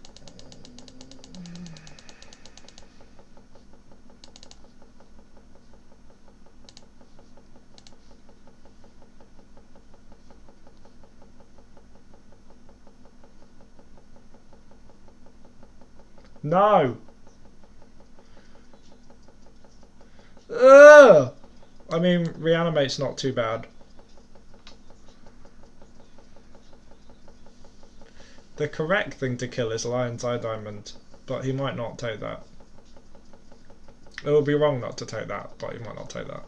No! Ugh! I mean, Reanimate's not too bad. The correct thing to kill is Lion's Eye Diamond, but he might not take that. It would be wrong not to take that, but he might not take that.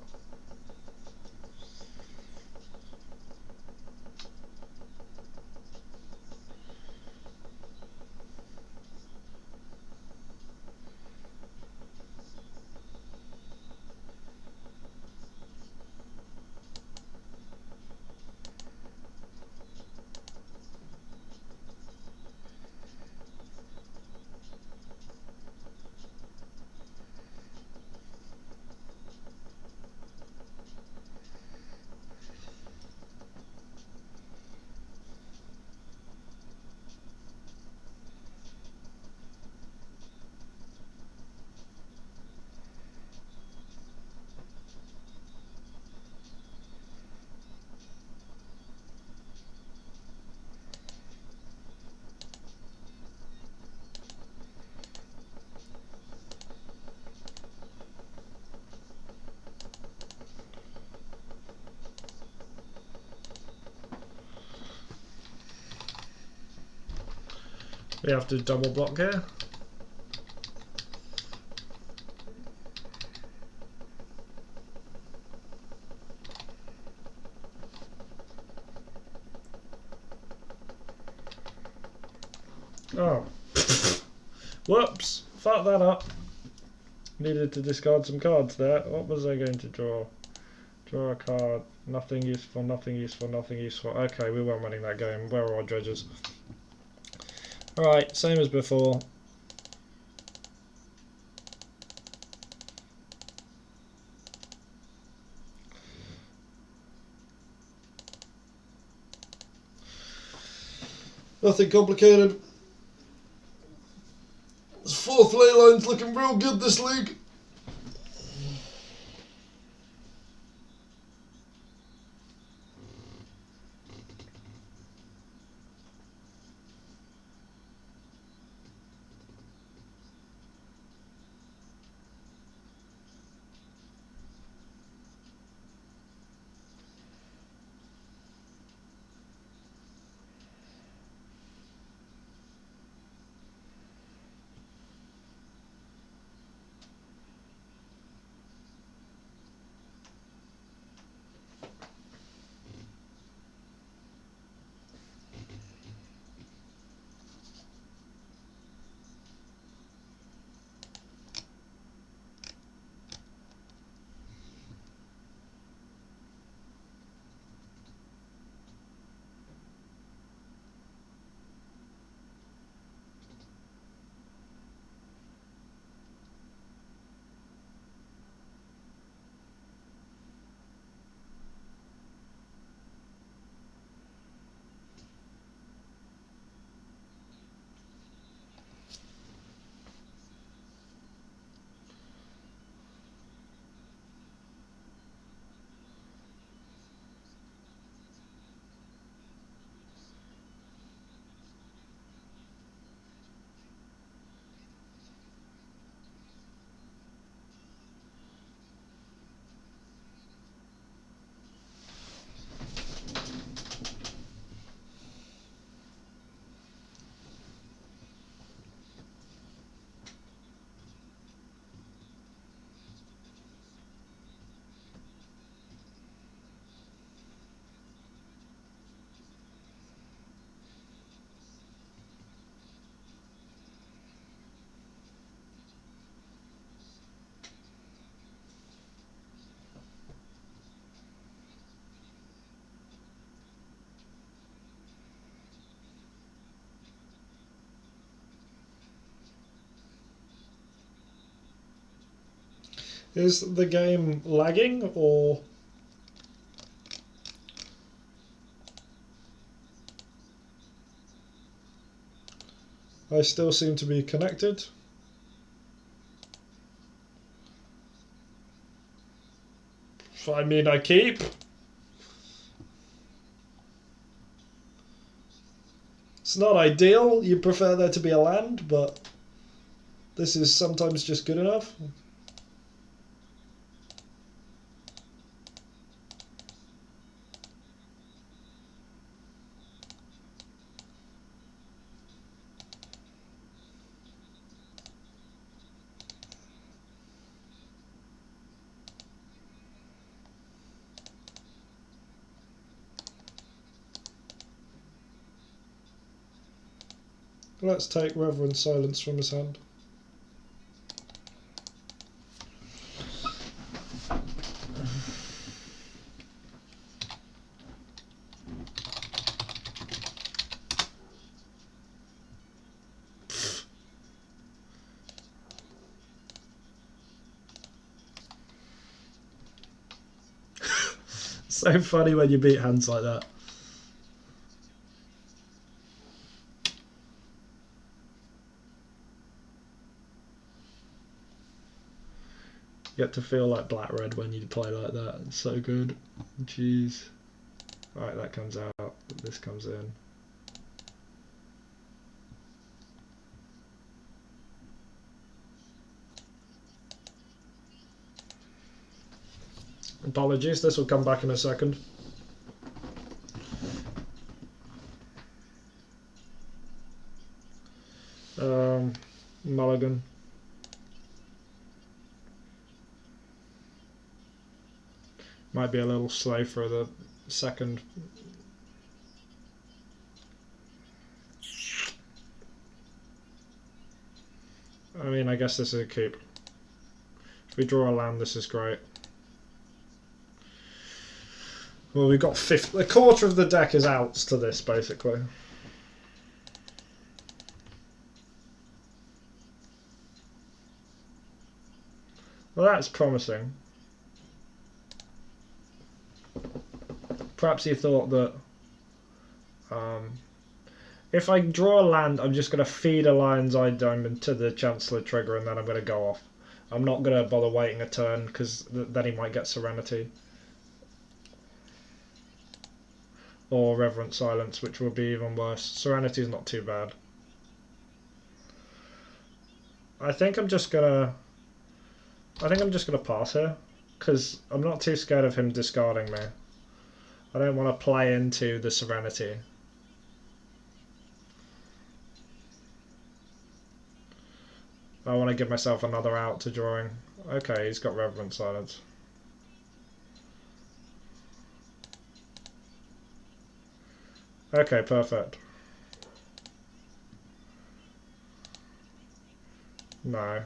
We have to double block here. Oh. Whoops! Fuck that up. Needed to discard some cards there. What was I going to draw? Draw a card. Nothing useful, nothing useful, nothing useful. Okay, we weren't winning that game. Where are our dredges? Alright, same as before. Nothing complicated. This fourth ley line's looking real good this league. Is the game lagging or? I still seem to be connected. I mean, I keep. It's not ideal. You prefer there to be a land, but this is sometimes just good enough. Let's take Reverend Silence from his hand. So funny when you beat hands like that. You get to feel like Black Red when you play like that. It's so good. Jeez. Alright, that comes out. This comes in. Apologies, this will come back in a second. mulligan. Might be a little slow for the second. I mean, I guess this is a keep. If we draw a land, this is great. Well, we've got a quarter of the deck is outs to this, basically. Well, that's promising. Perhaps he thought that if I draw a land, I'm just going to feed a Lion's Eye Diamond to the Chancellor trigger and then I'm going to go off. I'm not going to bother waiting a turn because then he might get Serenity. Or Reverent Silence, which will be even worse. Serenity is not too bad. I think I'm just gonna pass here because I'm not too scared of him discarding me. I don't want to play into the Serenity. I want to give myself another out to drawing. Okay, he's got Reverent Silence. Okay, perfect. No.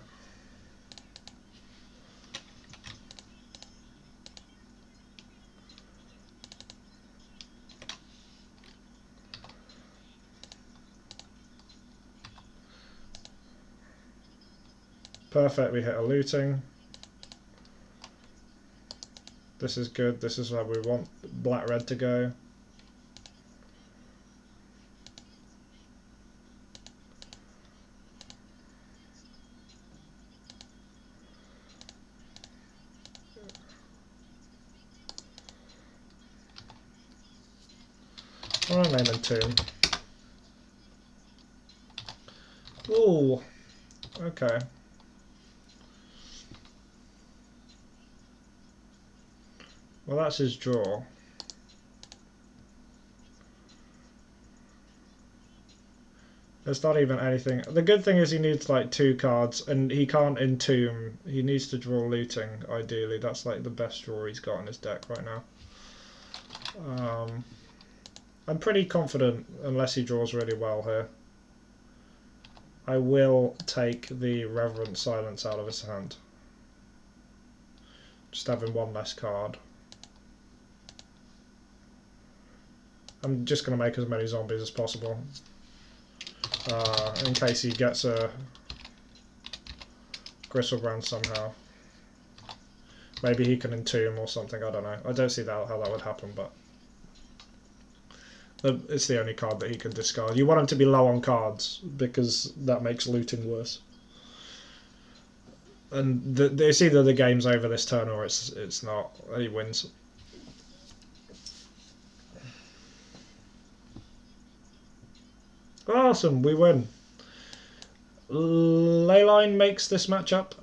Perfect, we hit a looting. This is good, this is where we want black-red to go. I'll name and tomb. Ooh, okay. Well, that's his draw. There's not even anything. The good thing is he needs like 2 cards, and he can't entomb. He needs to draw looting, ideally. That's like the best draw he's got in his deck right now. I'm pretty confident, unless he draws really well here. I will take the Reverent Silence out of his hand. Just having 1 less card. I'm just going to make as many zombies as possible. In case he gets a Gristlebrand somehow. Maybe he can entomb or something, I don't know. I don't see how that would happen, but it's the only card that he can discard. You want him to be low on cards, because that makes looting worse. And it's either the game's over this turn or it's not. He wins. Awesome, we win. Leyline makes this matchup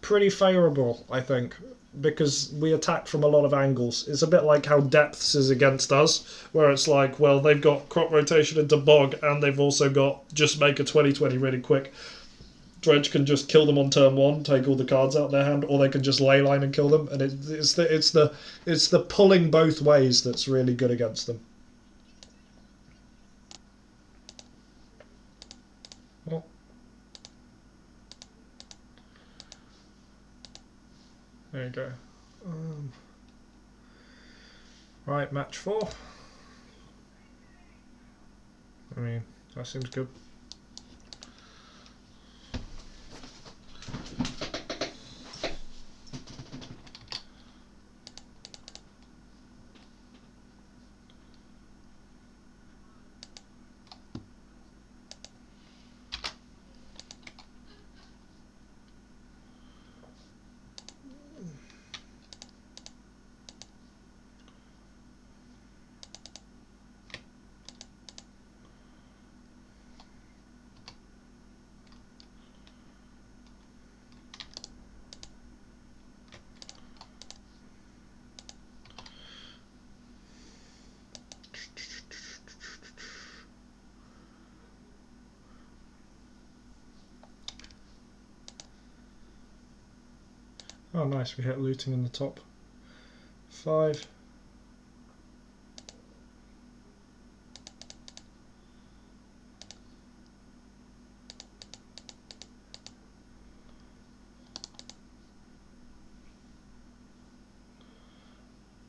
pretty favourable, I think, because we attack from a lot of angles. It's a bit like how Depths is against us, where it's like, well, they've got Crop Rotation into Bog, and they've also got just make a 20/20 really quick. Dredge can just kill them on turn 1, take all the cards out of their hand, or they can just leyline and kill them, and it's the pulling both ways that's really good against them. Well, there you go. Right, match 4. I mean, that seems good. Oh nice, we hit looting in the top 5.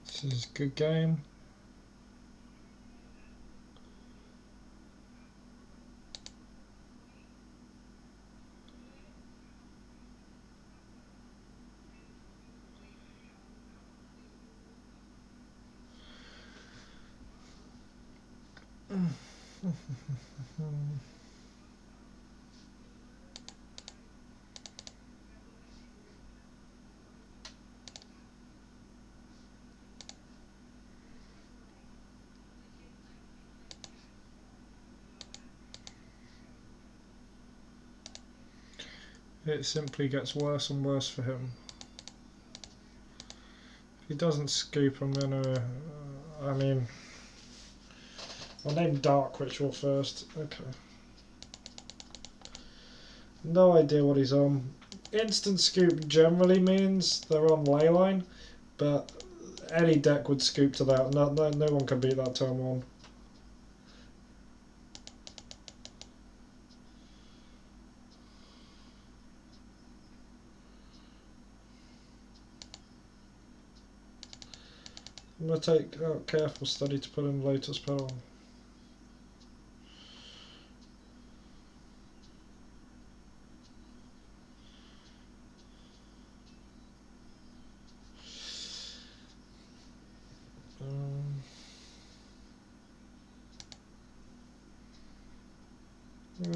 This is a good game. It simply gets worse and worse for him. If he doesn't scoop, I'm gonna... I mean... I'll name Dark Ritual first. Okay. No idea what he's on. Instant scoop generally means they're on leyline, but any deck would scoop to that. No one can beat that turn 1. I'm going to take careful study to put in Lotus Petal.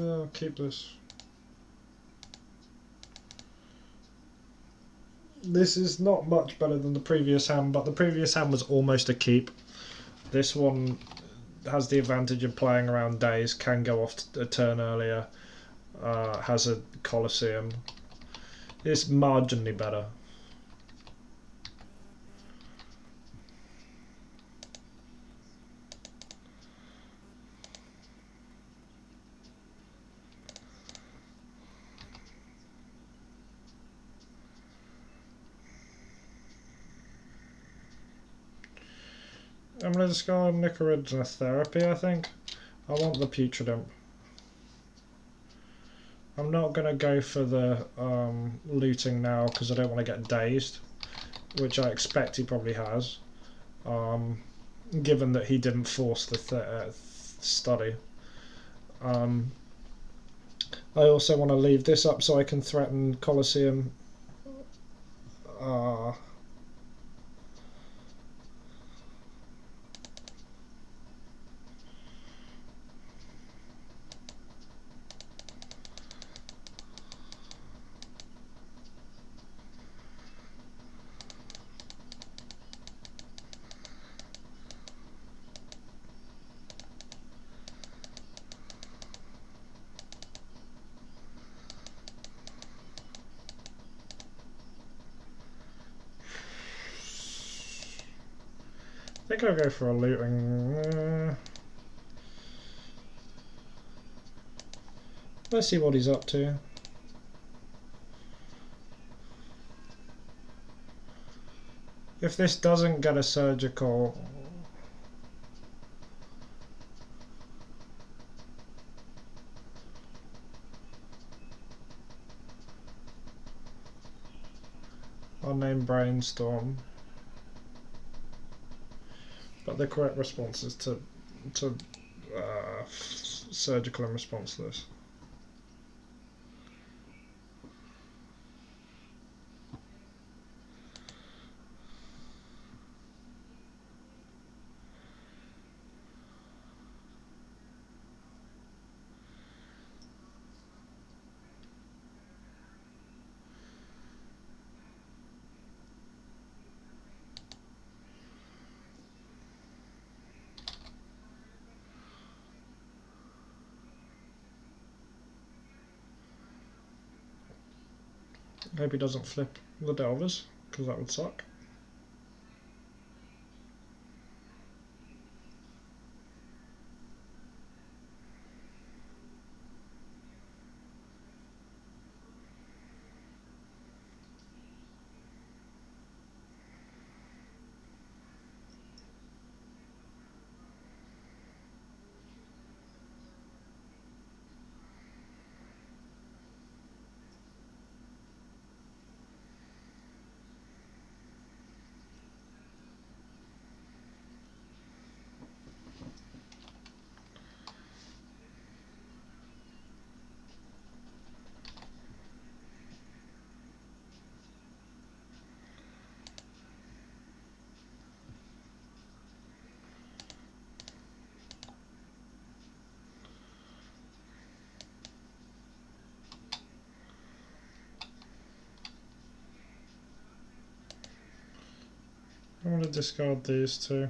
I'll keep this. This is not much better than the previous hand, but the previous hand was almost a keep. This one has the advantage of playing around days, can go off a turn earlier, has a Colosseum. It's marginally better. I'm going to discard Nicoridna Therapy, I think. I want the Putrid Imp. I'm not going to go for the looting now because I don't want to get dazed, which I expect he probably has, given that he didn't force the study. I also want to leave this up so I can threaten Colosseum. I think I'll go for a looting. Let's see what he's up to. If this doesn't get a surgical... I'll name Brainstorm. But the correct response is to surgical in response to this. Hope he doesn't flip the Delvers, because that would suck. discard these two.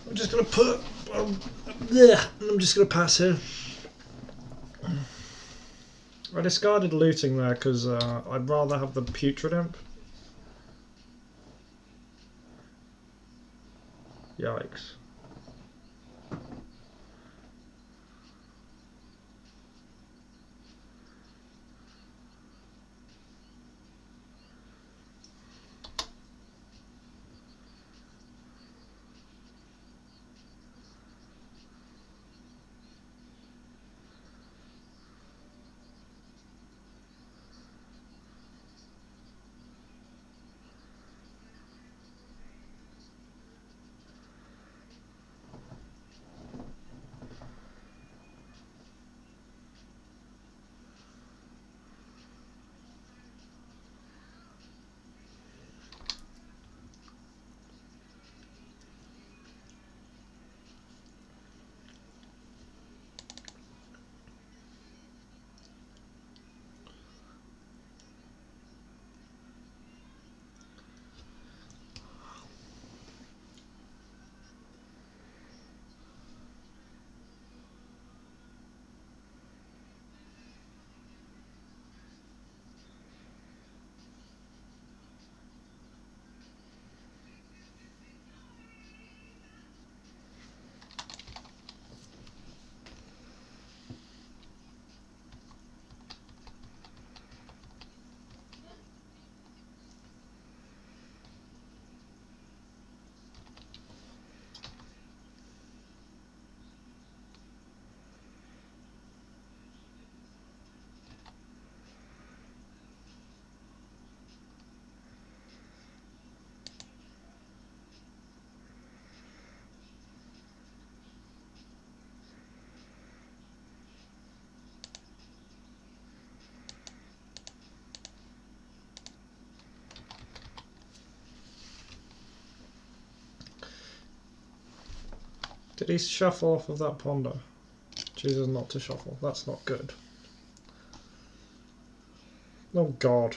I'm just going to put... I'm just going to pass here. I discarded looting there because I'd rather have the putrid imp. Yikes. Did he shuffle off of that ponder? Jesus, not to shuffle. That's not good. Oh God.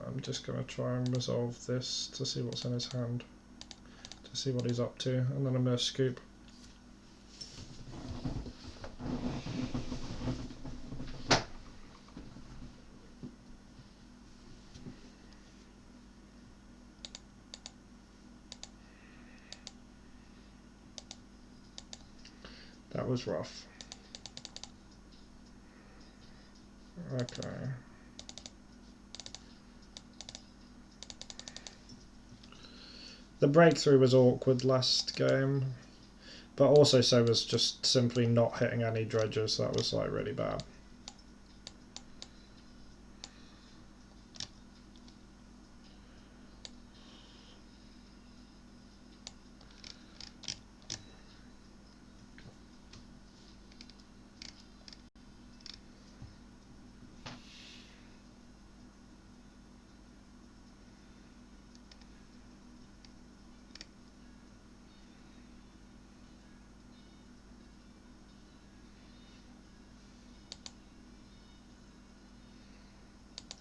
I'm just going to try and resolve this to see what's in his hand, to see what he's up to, and then I'm going to scoop. That was rough. Okay. The breakthrough was awkward last game, but also so was just simply not hitting any dredges. That was like really bad.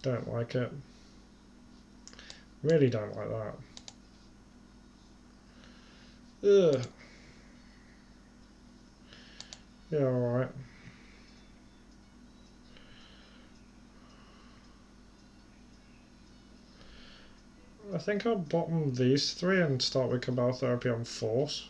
Don't like it. Really don't like that. Ugh. Yeah, alright. I think I'll bottom these three and start with Cabal Therapy on Force.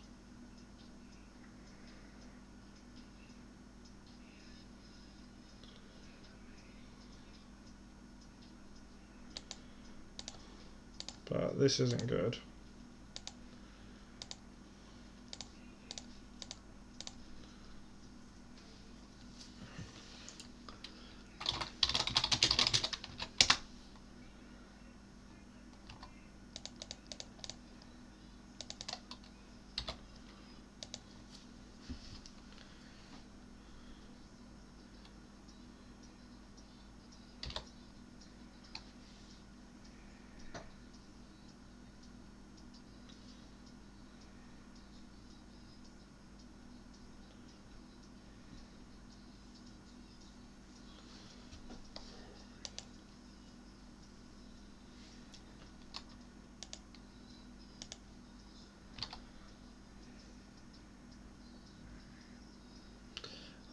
this isn't good.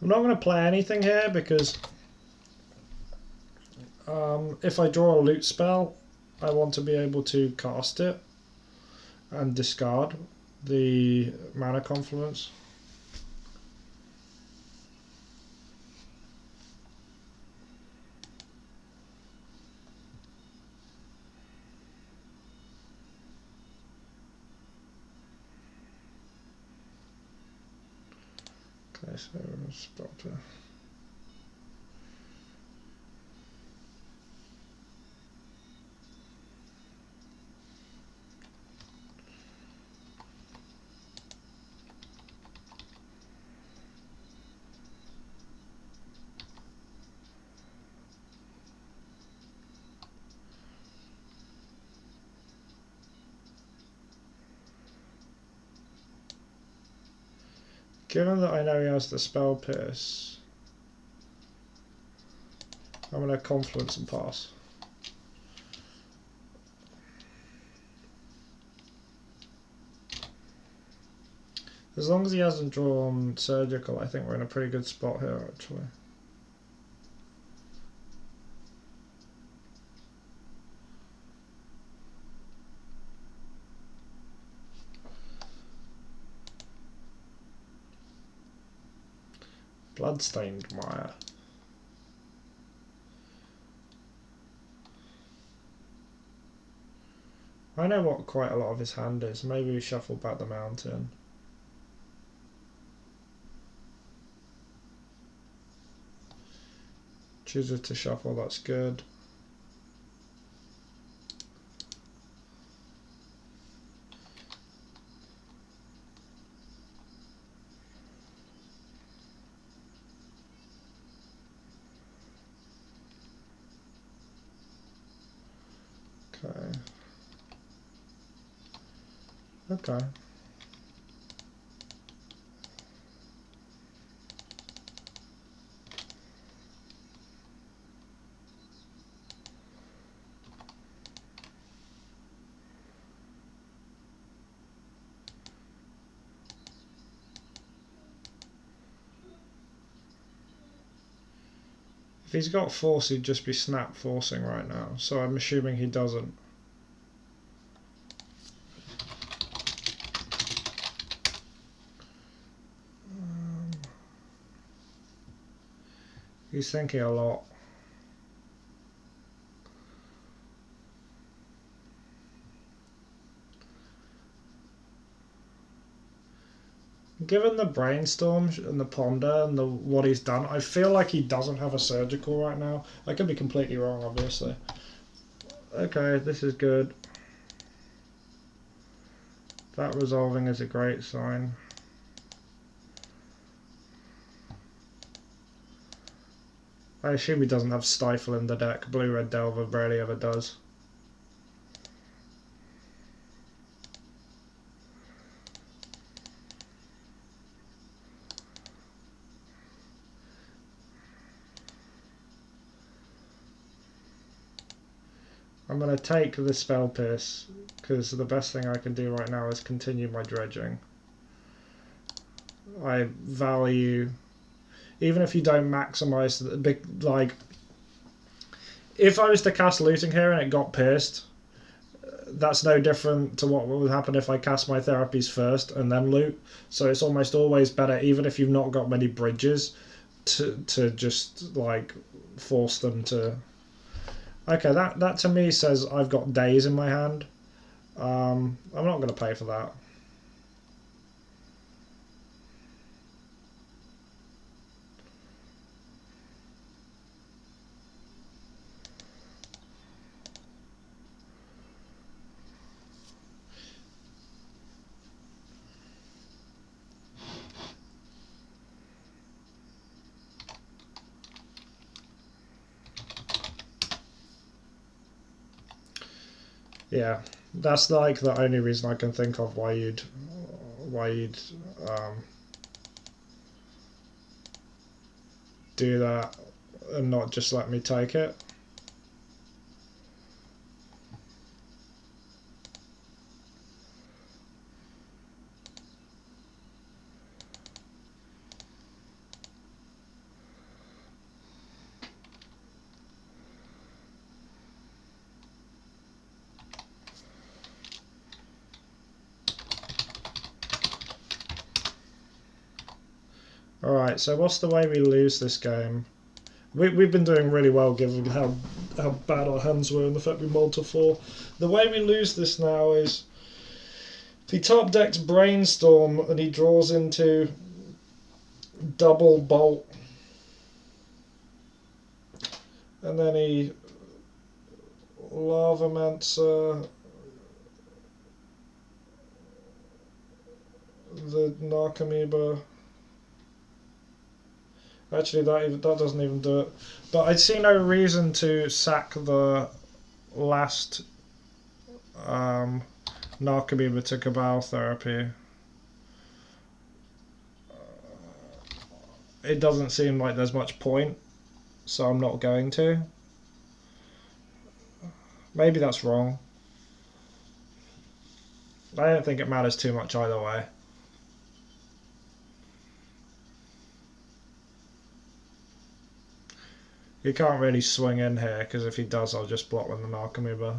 I'm not going to play anything here because if I draw a loot spell, I want to be able to cast it and discard the mana confluence. Okay, so spell to given that I know he has the spell pierce, I'm going to confluence and pass. As long as he hasn't drawn surgical, I think we're in a pretty good spot here actually. Bloodstained mire. I know what quite a lot of his hand is. Maybe we shuffle back the mountain. Chooses to shuffle, that's good. Okay. Okay. If he's got force, he'd just be snap forcing right now, so I'm assuming he doesn't. He's thinking a lot. Given the brainstorm and the ponder and what he's done, I feel like he doesn't have a surgical right now. I could be completely wrong, obviously. Okay, this is good. That resolving is a great sign. I assume he doesn't have Stifle in the deck. Blue-Red Delver rarely ever does. I'm going to take the Spell Pierce, because the best thing I can do right now is continue my dredging. I value... Even if you don't maximise the big, like, if I was to cast looting here and it got pierced, that's no different to what would happen if I cast my therapies first and then loot. So it's almost always better, even if you've not got many bridges, to just like force them to. Okay, that to me says I've got days in my hand. I'm not going to pay for that. Yeah, that's like the only reason I can think of why you'd do that and not just let me take it. Alright, so what's the way we lose this game? We've been doing really well given how bad our hands were and the fact we mulled to 4. The way we lose this now is if he top decks Brainstorm and he draws into double bolt, and then he Lavamancer the Narcomoeba. Actually, that doesn't even do it. But I see no reason to sack the last Narcomoeba to Cabal Therapy. It doesn't seem like there's much point, so I'm not going to. Maybe that's wrong. I don't think it matters too much either way. He can't really swing in here, because if he does, I'll just block with the Narcomoeba.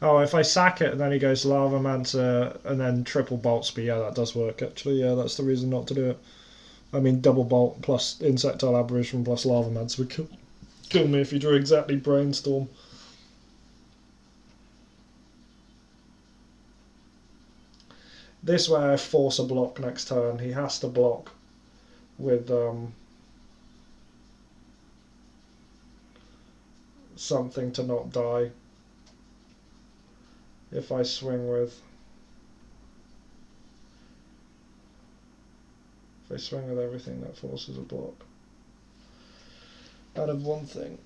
Oh, if I sack it and then he goes Lavamancer and then triple bolt speed, yeah, that does work actually. Yeah, that's the reason not to do it. I mean, double bolt plus Insectile Aberration plus Lavamancer would kill me if you drew exactly Brainstorm. This way I force a block next turn. He has to block with something to not die. If I swing with everything, that forces a block out of one thing.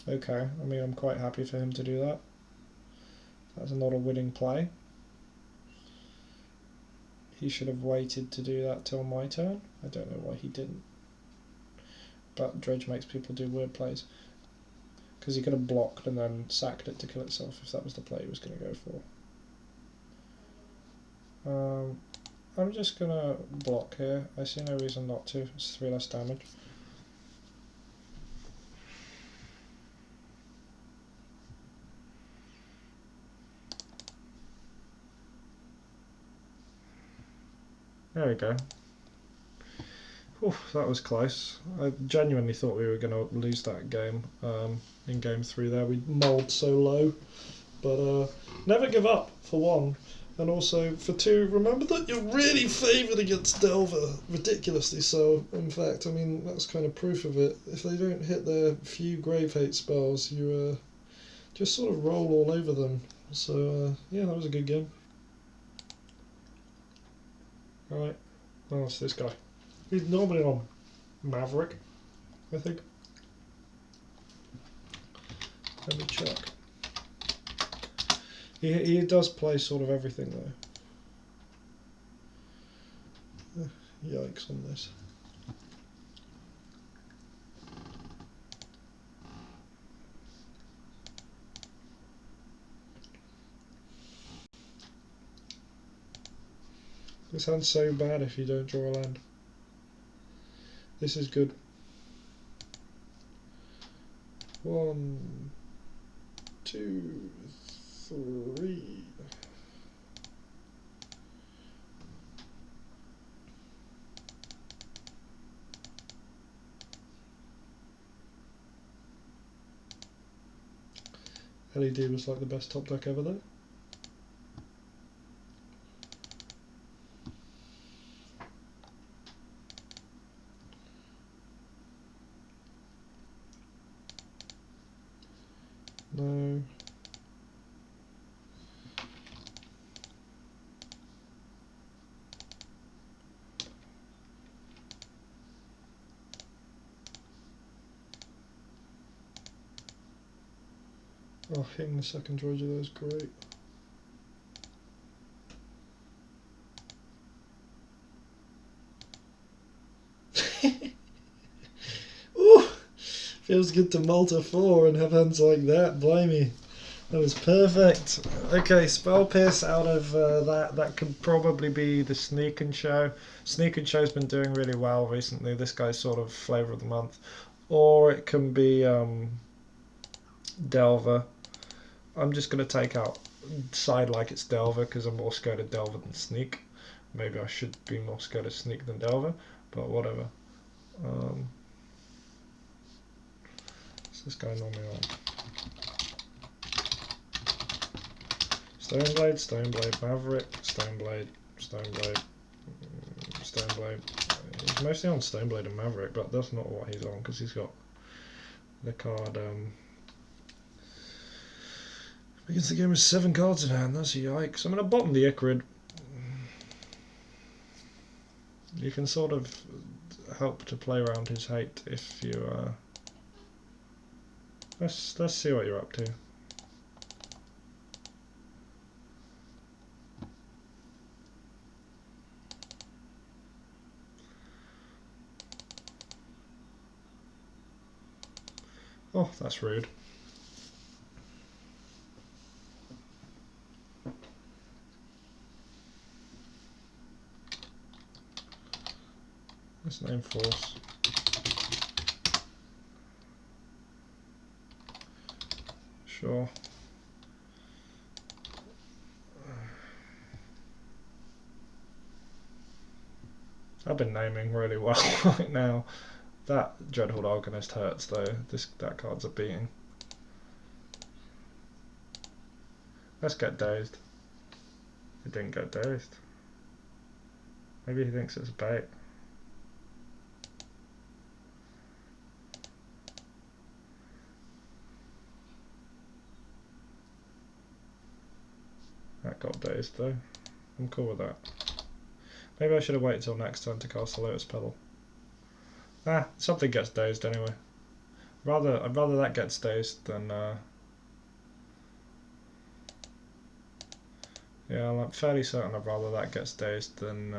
Okay, I mean, I'm quite happy for him to do that. That's not a winning play. He should have waited to do that till my turn. I don't know why he didn't. But Dredge makes people do weird plays. Because he could have blocked and then sacked it to kill itself if that was the play he was going to go for. I'm just going to block here. I see no reason not to. It's 3 less damage. There we go. Oof, that was close. I genuinely thought we were going to lose that game in game 3 there. We mulled so low. But never give up, for 1. And also, for 2, remember that you're really favoured against Delver. Ridiculously so, in fact. I mean, that's kind of proof of it. If they don't hit their few Grave Hate spells, you just sort of roll all over them. So, yeah, that was a good game. Alright, well, it's this guy. He's normally on Maverick, I think. Let me check. He does play sort of everything though. Yikes on this. This hand's so bad if you don't draw a land. This is good. 1, 2, 3. LED was like the best top deck ever though. No. Oh, hitting the second Dredge of those is great. Ooh, feels good to multi 4 and have hands like that, blimey. That was perfect. Okay, Spell Pierce out of that could probably be the Sneak and Show. Sneak and Show's been doing really well recently. This guy's sort of flavour of the month. Or it can be Delver. I'm just going to take out side like it's Delver because I'm more scared of Delver than Sneak. Maybe I should be more scared of Sneak than Delver, but whatever. What's this guy normally on? Stoneblade, Stoneblade, Maverick, Stoneblade, Stoneblade, Stoneblade. He's mostly on Stoneblade and Maverick, but that's not what he's on because he's got the card. Begins the game with 7 cards in hand. That's a yikes. I'm going to bottom the Icarid. You can sort of help to play around his hate if you. Let's see what you're up to. Oh, that's rude. Let's name Force. Sure. I've been naming really well right now. That Dreadhold Organist hurts though. That card's a beating. Let's get dazed. It didn't get dazed. Maybe he thinks it's a bait. That got dazed though. I'm cool with that. Maybe I should have waited till next turn to cast the Lotus Petal. Ah, something gets dazed anyway. I'd rather that gets dazed than yeah, I'm fairly certain I'd rather that gets dazed than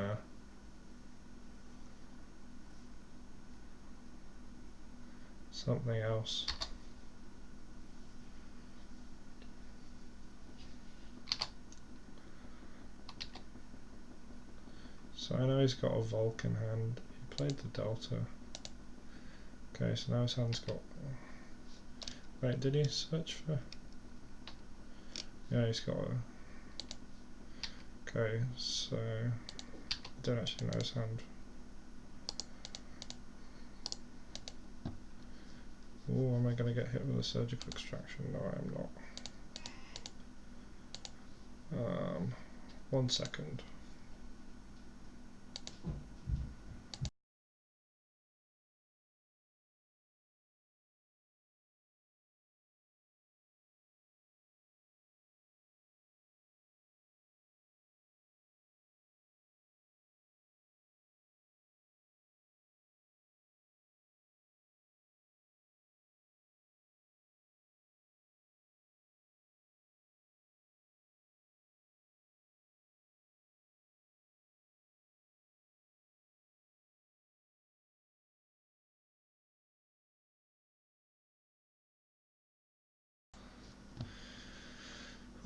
something else. So I know he's got a Volk in hand. He played the Delta. Okay, so now his hand's got... Wait, did he search for... Yeah, he's got a... Okay, so... I don't actually know his hand. Oh, am I going to get hit with a surgical extraction? No, I am not. 1 second.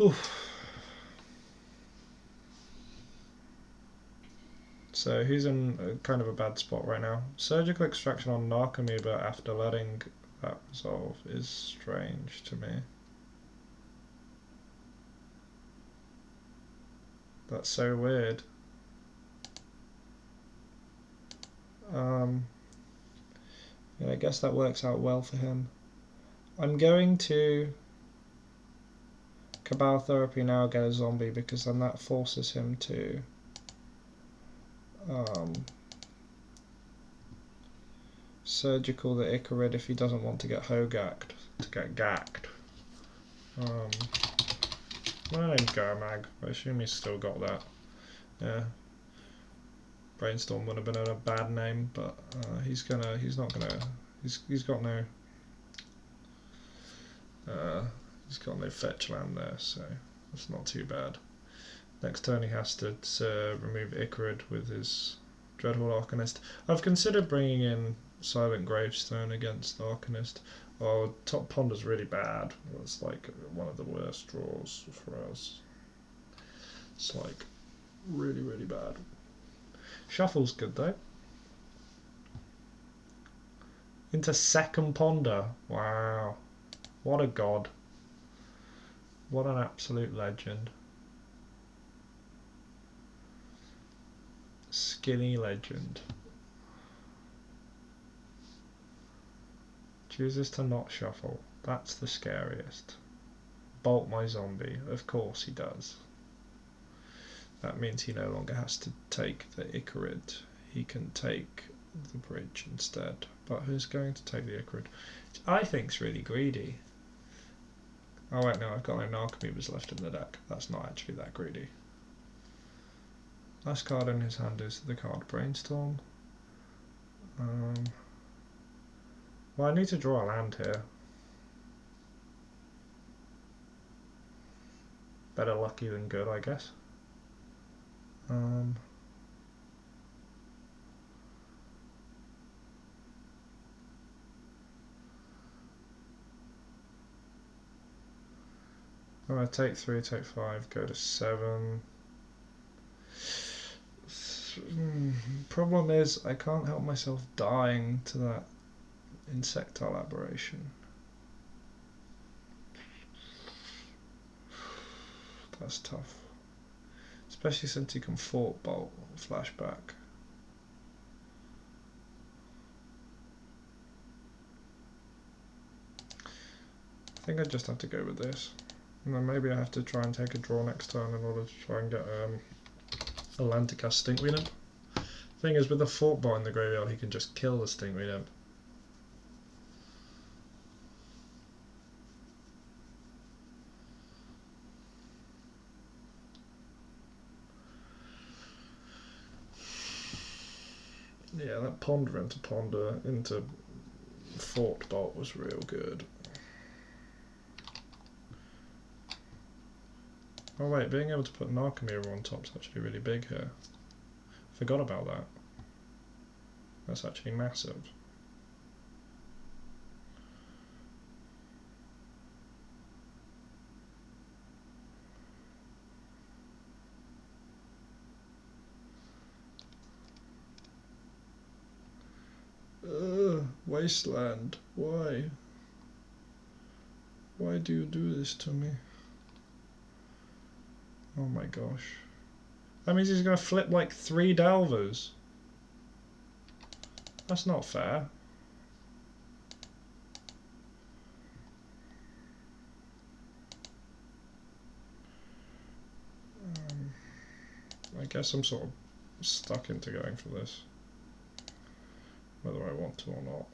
Oof. So he's in kind of a bad spot right now. Surgical extraction on Narcomoeba after letting that resolve is strange to me. That's so weird. Yeah, I guess that works out well for him. I'm going to Cabal Therapy now, get a zombie, because then that forces him to surgical the Icarid if he doesn't want to get Hogaaked, to get gacked. My name's Garmag. I assume he's still got that. Yeah. Brainstorm would have been a bad name, but he's got no he's got no fetch land there, so that's not too bad. Next turn he has to remove Icarid with his Dreadhorde Arcanist. I've considered bringing in Silent Gravestone against the Arcanist. Oh, top Ponder's really bad. It's like one of the worst draws for us. It's like really, really bad. Shuffle's good though. Into second Ponder. Wow. What a god. What an absolute legend. Skinny legend. Chooses to not shuffle. That's the scariest. Bolt my zombie. Of course he does. That means he no longer has to take the Icarid. He can take the bridge instead. But who's going to take the Icarid? Which I think's really greedy. Oh wait, no, I've got no Narcomoebas left in the deck. That's not actually that greedy. Last card in his hand is the card Brainstorm. Well, I need to draw a land here. Better lucky than good, I guess. I'm going to take 3, take 5, go to 7. Problem is, I can't help myself dying to that insectile aberration. That's tough. Especially since you can Fort Bolt flashback. I think I just have to go with this. And then maybe I have to try and take a draw next turn in order to try and get a land to cast Stinkweed Imp. Thing is, with the Fort Bolt in the graveyard, he can just kill the Stinkweed Imp. Yeah, that Ponder into Fort Bolt was real good. Oh wait, being able to put Narcomoeba on top is actually really big here. Forgot about that. That's actually massive. Wasteland, why? Why do you do this to me? Oh my gosh. That means he's going to flip like 3 Delvers. That's not fair. I guess I'm sort of stuck into going for this, whether I want to or not.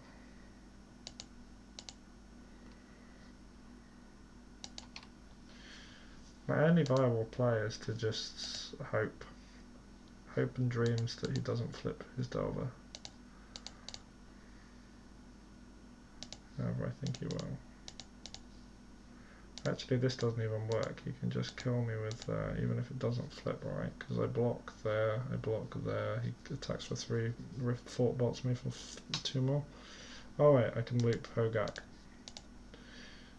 My only viable play is to just hope and dreams that he doesn't flip his Delver. However, I think he will. Actually, this doesn't even work. He can just kill me with, even if it doesn't flip right, because I block there, I block there, he attacks for 3, Fort Bolts me for 2 more. Oh wait, I can loop Hogaak.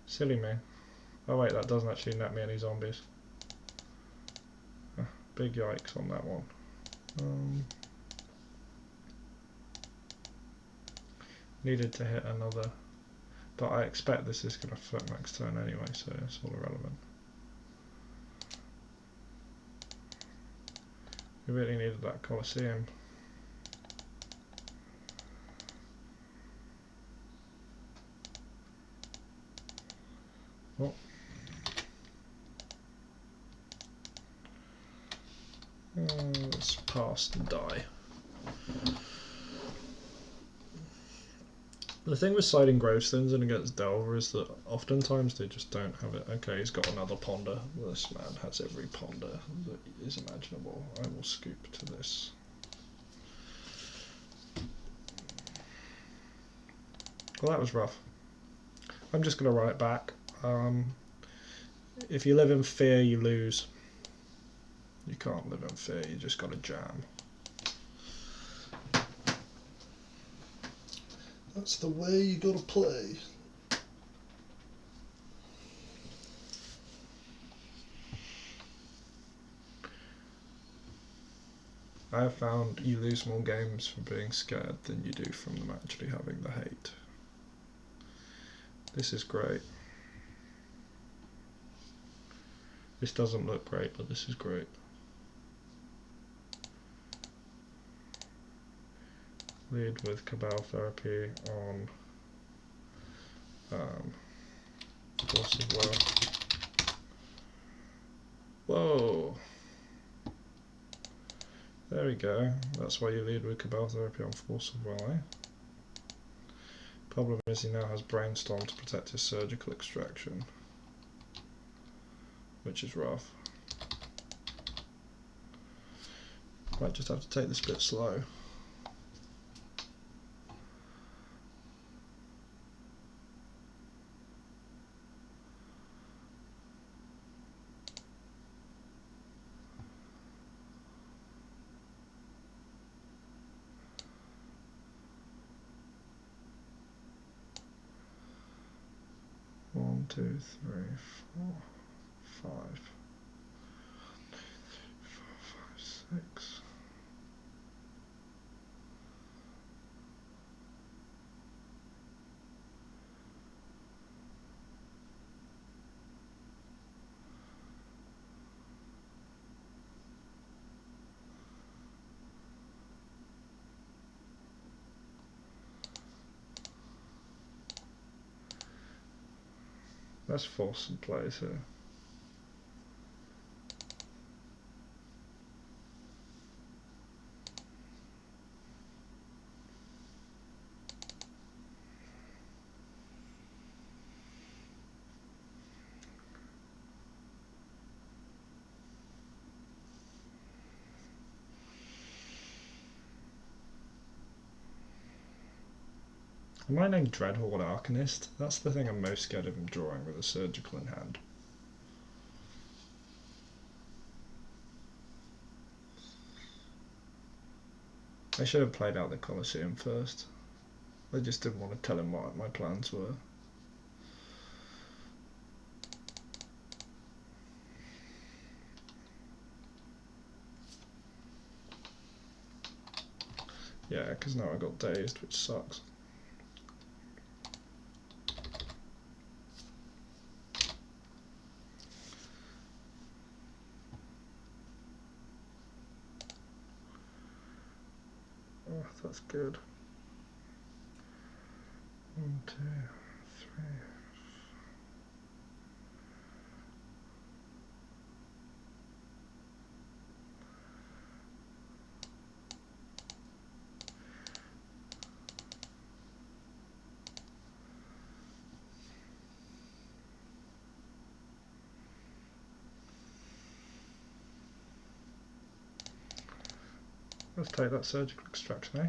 Silly me. Oh wait, that doesn't actually net me any zombies. Big yikes on that one. Needed to hit another, but I expect this is going to flip next turn anyway, so it's all irrelevant. We really needed that Colosseum. Oh. Let's pass and die. The thing with siding gravestones in against Delver is that oftentimes they just don't have it. Okay, he's got another ponder. This man has every ponder that is imaginable. I will scoop to this. Well, that was rough. I'm just going to run it back. If you live in fear, you lose. You can't live in fear, you just got to jam. That's the way you got to play. I have found you lose more games from being scared than you do from them actually having the hate. This is great. This doesn't look great, but this is great. Lead with Cabal Therapy on Force of Will. Whoa! There we go. That's why you lead with Cabal Therapy on Force of Will, eh? Problem is he now has Brainstorm to protect his surgical extraction, which is rough. Might just have to take this bit slow. One, two, three, four, five. 4, 5, 6. Let's force some plays here. Am I named Dreadhorde Arcanist? That's the thing I'm most scared of him drawing with a surgical in hand. I should have played out the Colosseum first. I just didn't want to tell him what my plans were. Yeah, because now I got dazed, which sucks. Oh, that's good. 1, 2, 3. Let's take that surgical extraction, eh?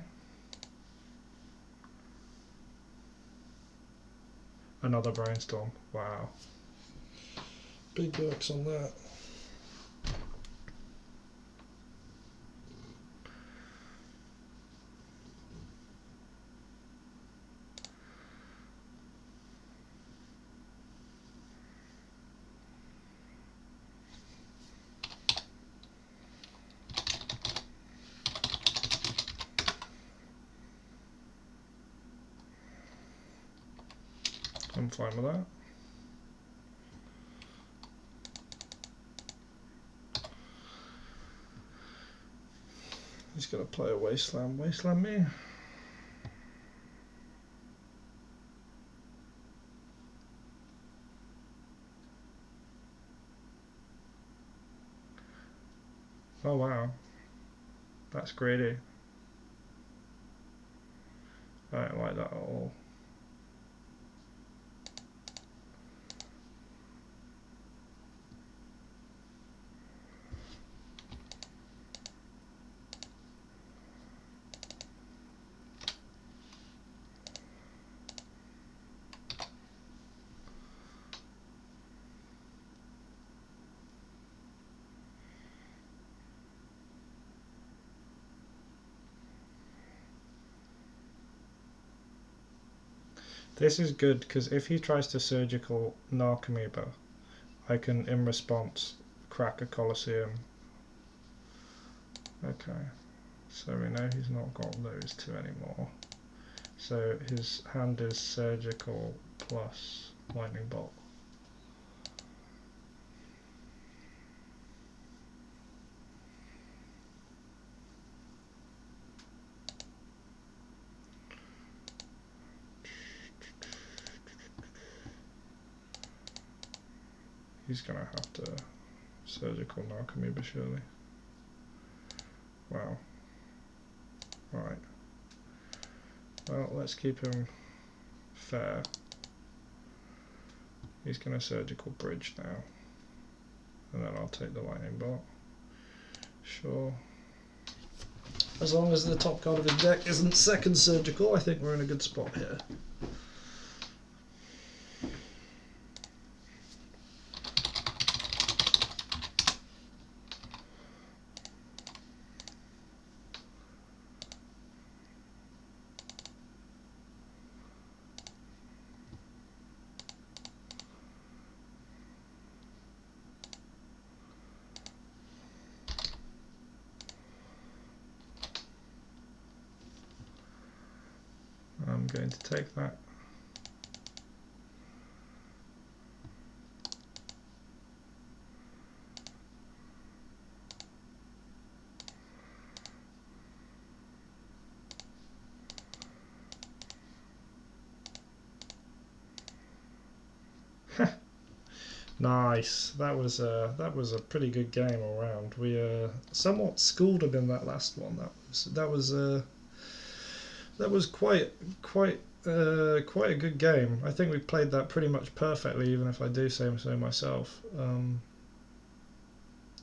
Another brainstorm. Wow. Big works on that. I'm fine with that. He's gonna play a Wasteland. Wasteland me? Oh wow. That's greedy. I don't like that at all. This is good because if he tries to surgical Narcomoeba, I can, in response, crack a Colosseum. Okay, so we know he's not got those two anymore. So his hand is surgical plus lightning bolt. He's gonna have to surgical Narcomoeba surely. Wow. Right. Well, let's keep him fair. He's gonna surgical bridge now. And then I'll take the lightning bolt. Sure. As long as the top card of his deck isn't second surgical, I think we're in a good spot here. I'm going to take that. Nice. That was a pretty good game all round. We somewhat schooled him in that last one. That was quite a good game. I think we played that pretty much perfectly, even if I do say so myself.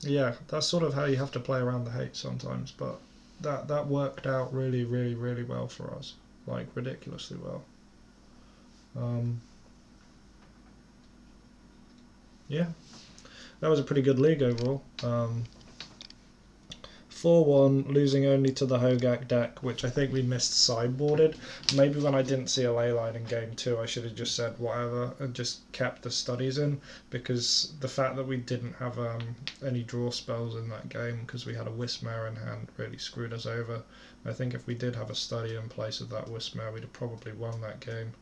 Yeah, that's sort of how you have to play around the hate sometimes, but that worked out really well for us, like ridiculously well. Yeah, that was a pretty good league overall. 4-1, losing only to the Hogaak deck, which I think we missed sideboarded. Maybe when I didn't see a ley line in game 2, I should have just said whatever and just kept the studies in, because the fact that we didn't have any draw spells in that game because we had a Wismare in hand really screwed us over. I think if we did have a study in place of that Wismare, we'd have probably won that game.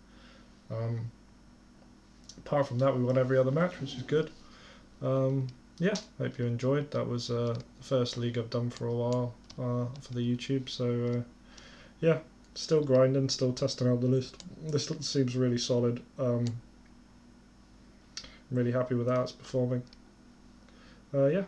Apart from that, we won every other match, which is good. Yeah, hope you enjoyed. That was the first league I've done for a while for the YouTube, so yeah, still grinding, still testing out the list. This seems really solid. I'm really happy with how it's performing. Yeah,